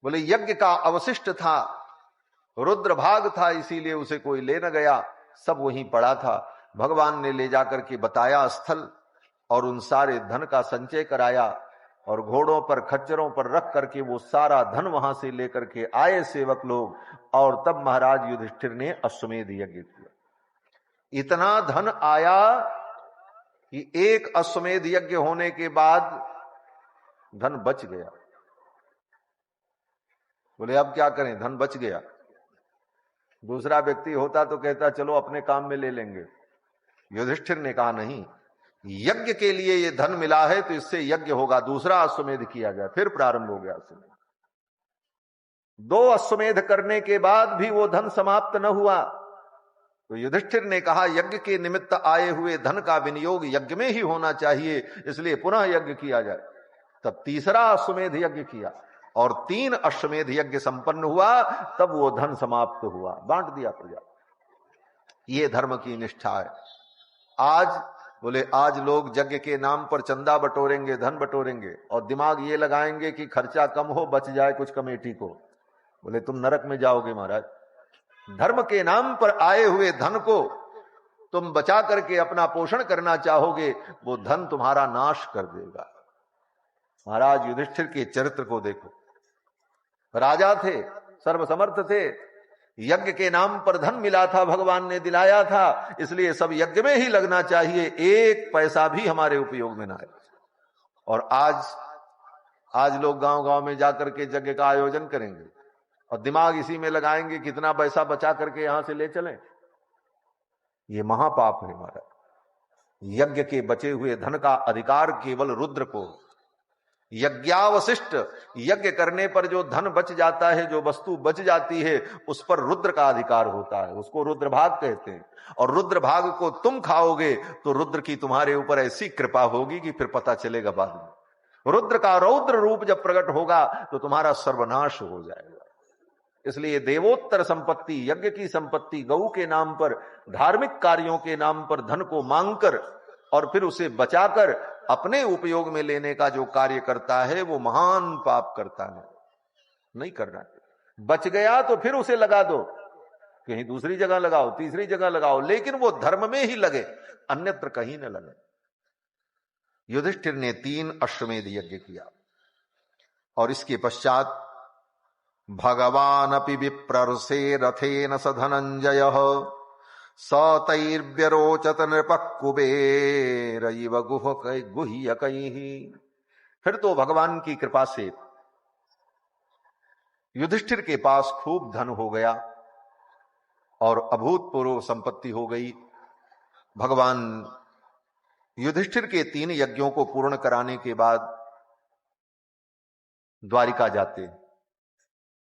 बोले यज्ञ का अवशिष्ट था, रुद्र भाग था, इसीलिए उसे कोई ले न गया, सब वहीं पड़ा था। भगवान ने ले जाकर के बताया स्थल और उन सारे धन का संचय कराया और घोड़ों पर खच्चरों पर रख करके वो सारा धन वहां से लेकर के आए सेवक लोग, और तब महाराज युधिष्ठिर ने अश्वमेध यज्ञ किया। इतना धन आया कि एक अश्वमेध यज्ञ होने के बाद धन बच गया। बोले अब क्या करें, धन बच गया। दूसरा व्यक्ति होता तो कहता चलो अपने काम में ले लेंगे। युधिष्ठिर ने कहा नहीं, यज्ञ के लिए ये धन मिला है तो इससे यज्ञ होगा, दूसरा अश्वमेध किया गया, फिर प्रारंभ हो गया अश्वमेध। 2 अश्वमेध करने के बाद भी वो धन समाप्त न हुआ तो युधिष्ठिर ने कहा यज्ञ के निमित्त आए हुए धन का विनियोग यज्ञ में ही होना चाहिए, इसलिए पुनः यज्ञ किया जाए। तब तीसरा अश्वमेध यज्ञ किया और 3 अश्वमेध यज्ञ संपन्न हुआ, तब वो धन समाप्त हुआ, बांट दिया प्रजा। ये धर्म की निष्ठा है। आज बोले आज लोग यज्ञ के नाम पर चंदा बटोरेंगे, धन बटोरेंगे और दिमाग ये लगाएंगे कि खर्चा कम हो, बच जाए कुछ कमेटी को। बोले तुम नरक में जाओगे महाराज। धर्म के नाम पर आए हुए धन को तुम बचा करके अपना पोषण करना चाहोगे, वो धन तुम्हारा नाश कर देगा। महाराज युधिष्ठिर के चरित्र को देखो, राजा थे, सर्वसमर्थ थे, यज्ञ के नाम पर धन मिला था, भगवान ने दिलाया था, इसलिए सब यज्ञ में ही लगना चाहिए, एक पैसा भी हमारे उपयोग में ना आए। और आज लोग गांव गांव में जाकर के यज्ञ का आयोजन करेंगे और दिमाग इसी में लगाएंगे कितना पैसा बचा करके यहां से ले चलें। ये महापाप है महाराज। यज्ञ के बचे हुए धन का अधिकार केवल रुद्र को। यज्ञावशिष्ट, यज्ञ करने पर जो धन बच जाता है, जो वस्तु बच जाती है, उस पर रुद्र का अधिकार होता है। उसको रुद्रभाग कहते हैं। और रुद्रभाग को तुम खाओगे तो रुद्र की तुम्हारे ऊपर ऐसी कृपा होगी कि फिर पता चलेगा बाद में। रुद्र का रौद्र रूप जब प्रकट होगा तो तुम्हारा सर्वनाश हो जाएगा। इसलिए देवोत्तर संपत्ति, यज्ञ की संपत्ति, गऊ के नाम पर, धार्मिक कार्यों के नाम पर धन को मांगकर और फिर उसे बचाकर अपने उपयोग में लेने का जो कार्य करता है वो महान पाप करता है। नहीं करना। बच गया तो फिर उसे लगा दो, कहीं दूसरी जगह लगाओ, तीसरी जगह लगाओ, लेकिन वो धर्म में ही लगे, अन्यत्र कहीं न लगे। युधिष्ठिर ने 3 अश्वमेध यज्ञ किया और इसके पश्चात भगवान अपि विप्ररुषे रथेन स धनंजय सतैर्व्यरोचत नृपः कुबेरैव गुह्यकैः। फिर तो भगवान की कृपा से युधिष्ठिर के पास खूब धन हो गया और अभूतपूर्व संपत्ति हो गई। भगवान युधिष्ठिर के 3 यज्ञों को पूर्ण कराने के बाद द्वारिका जाते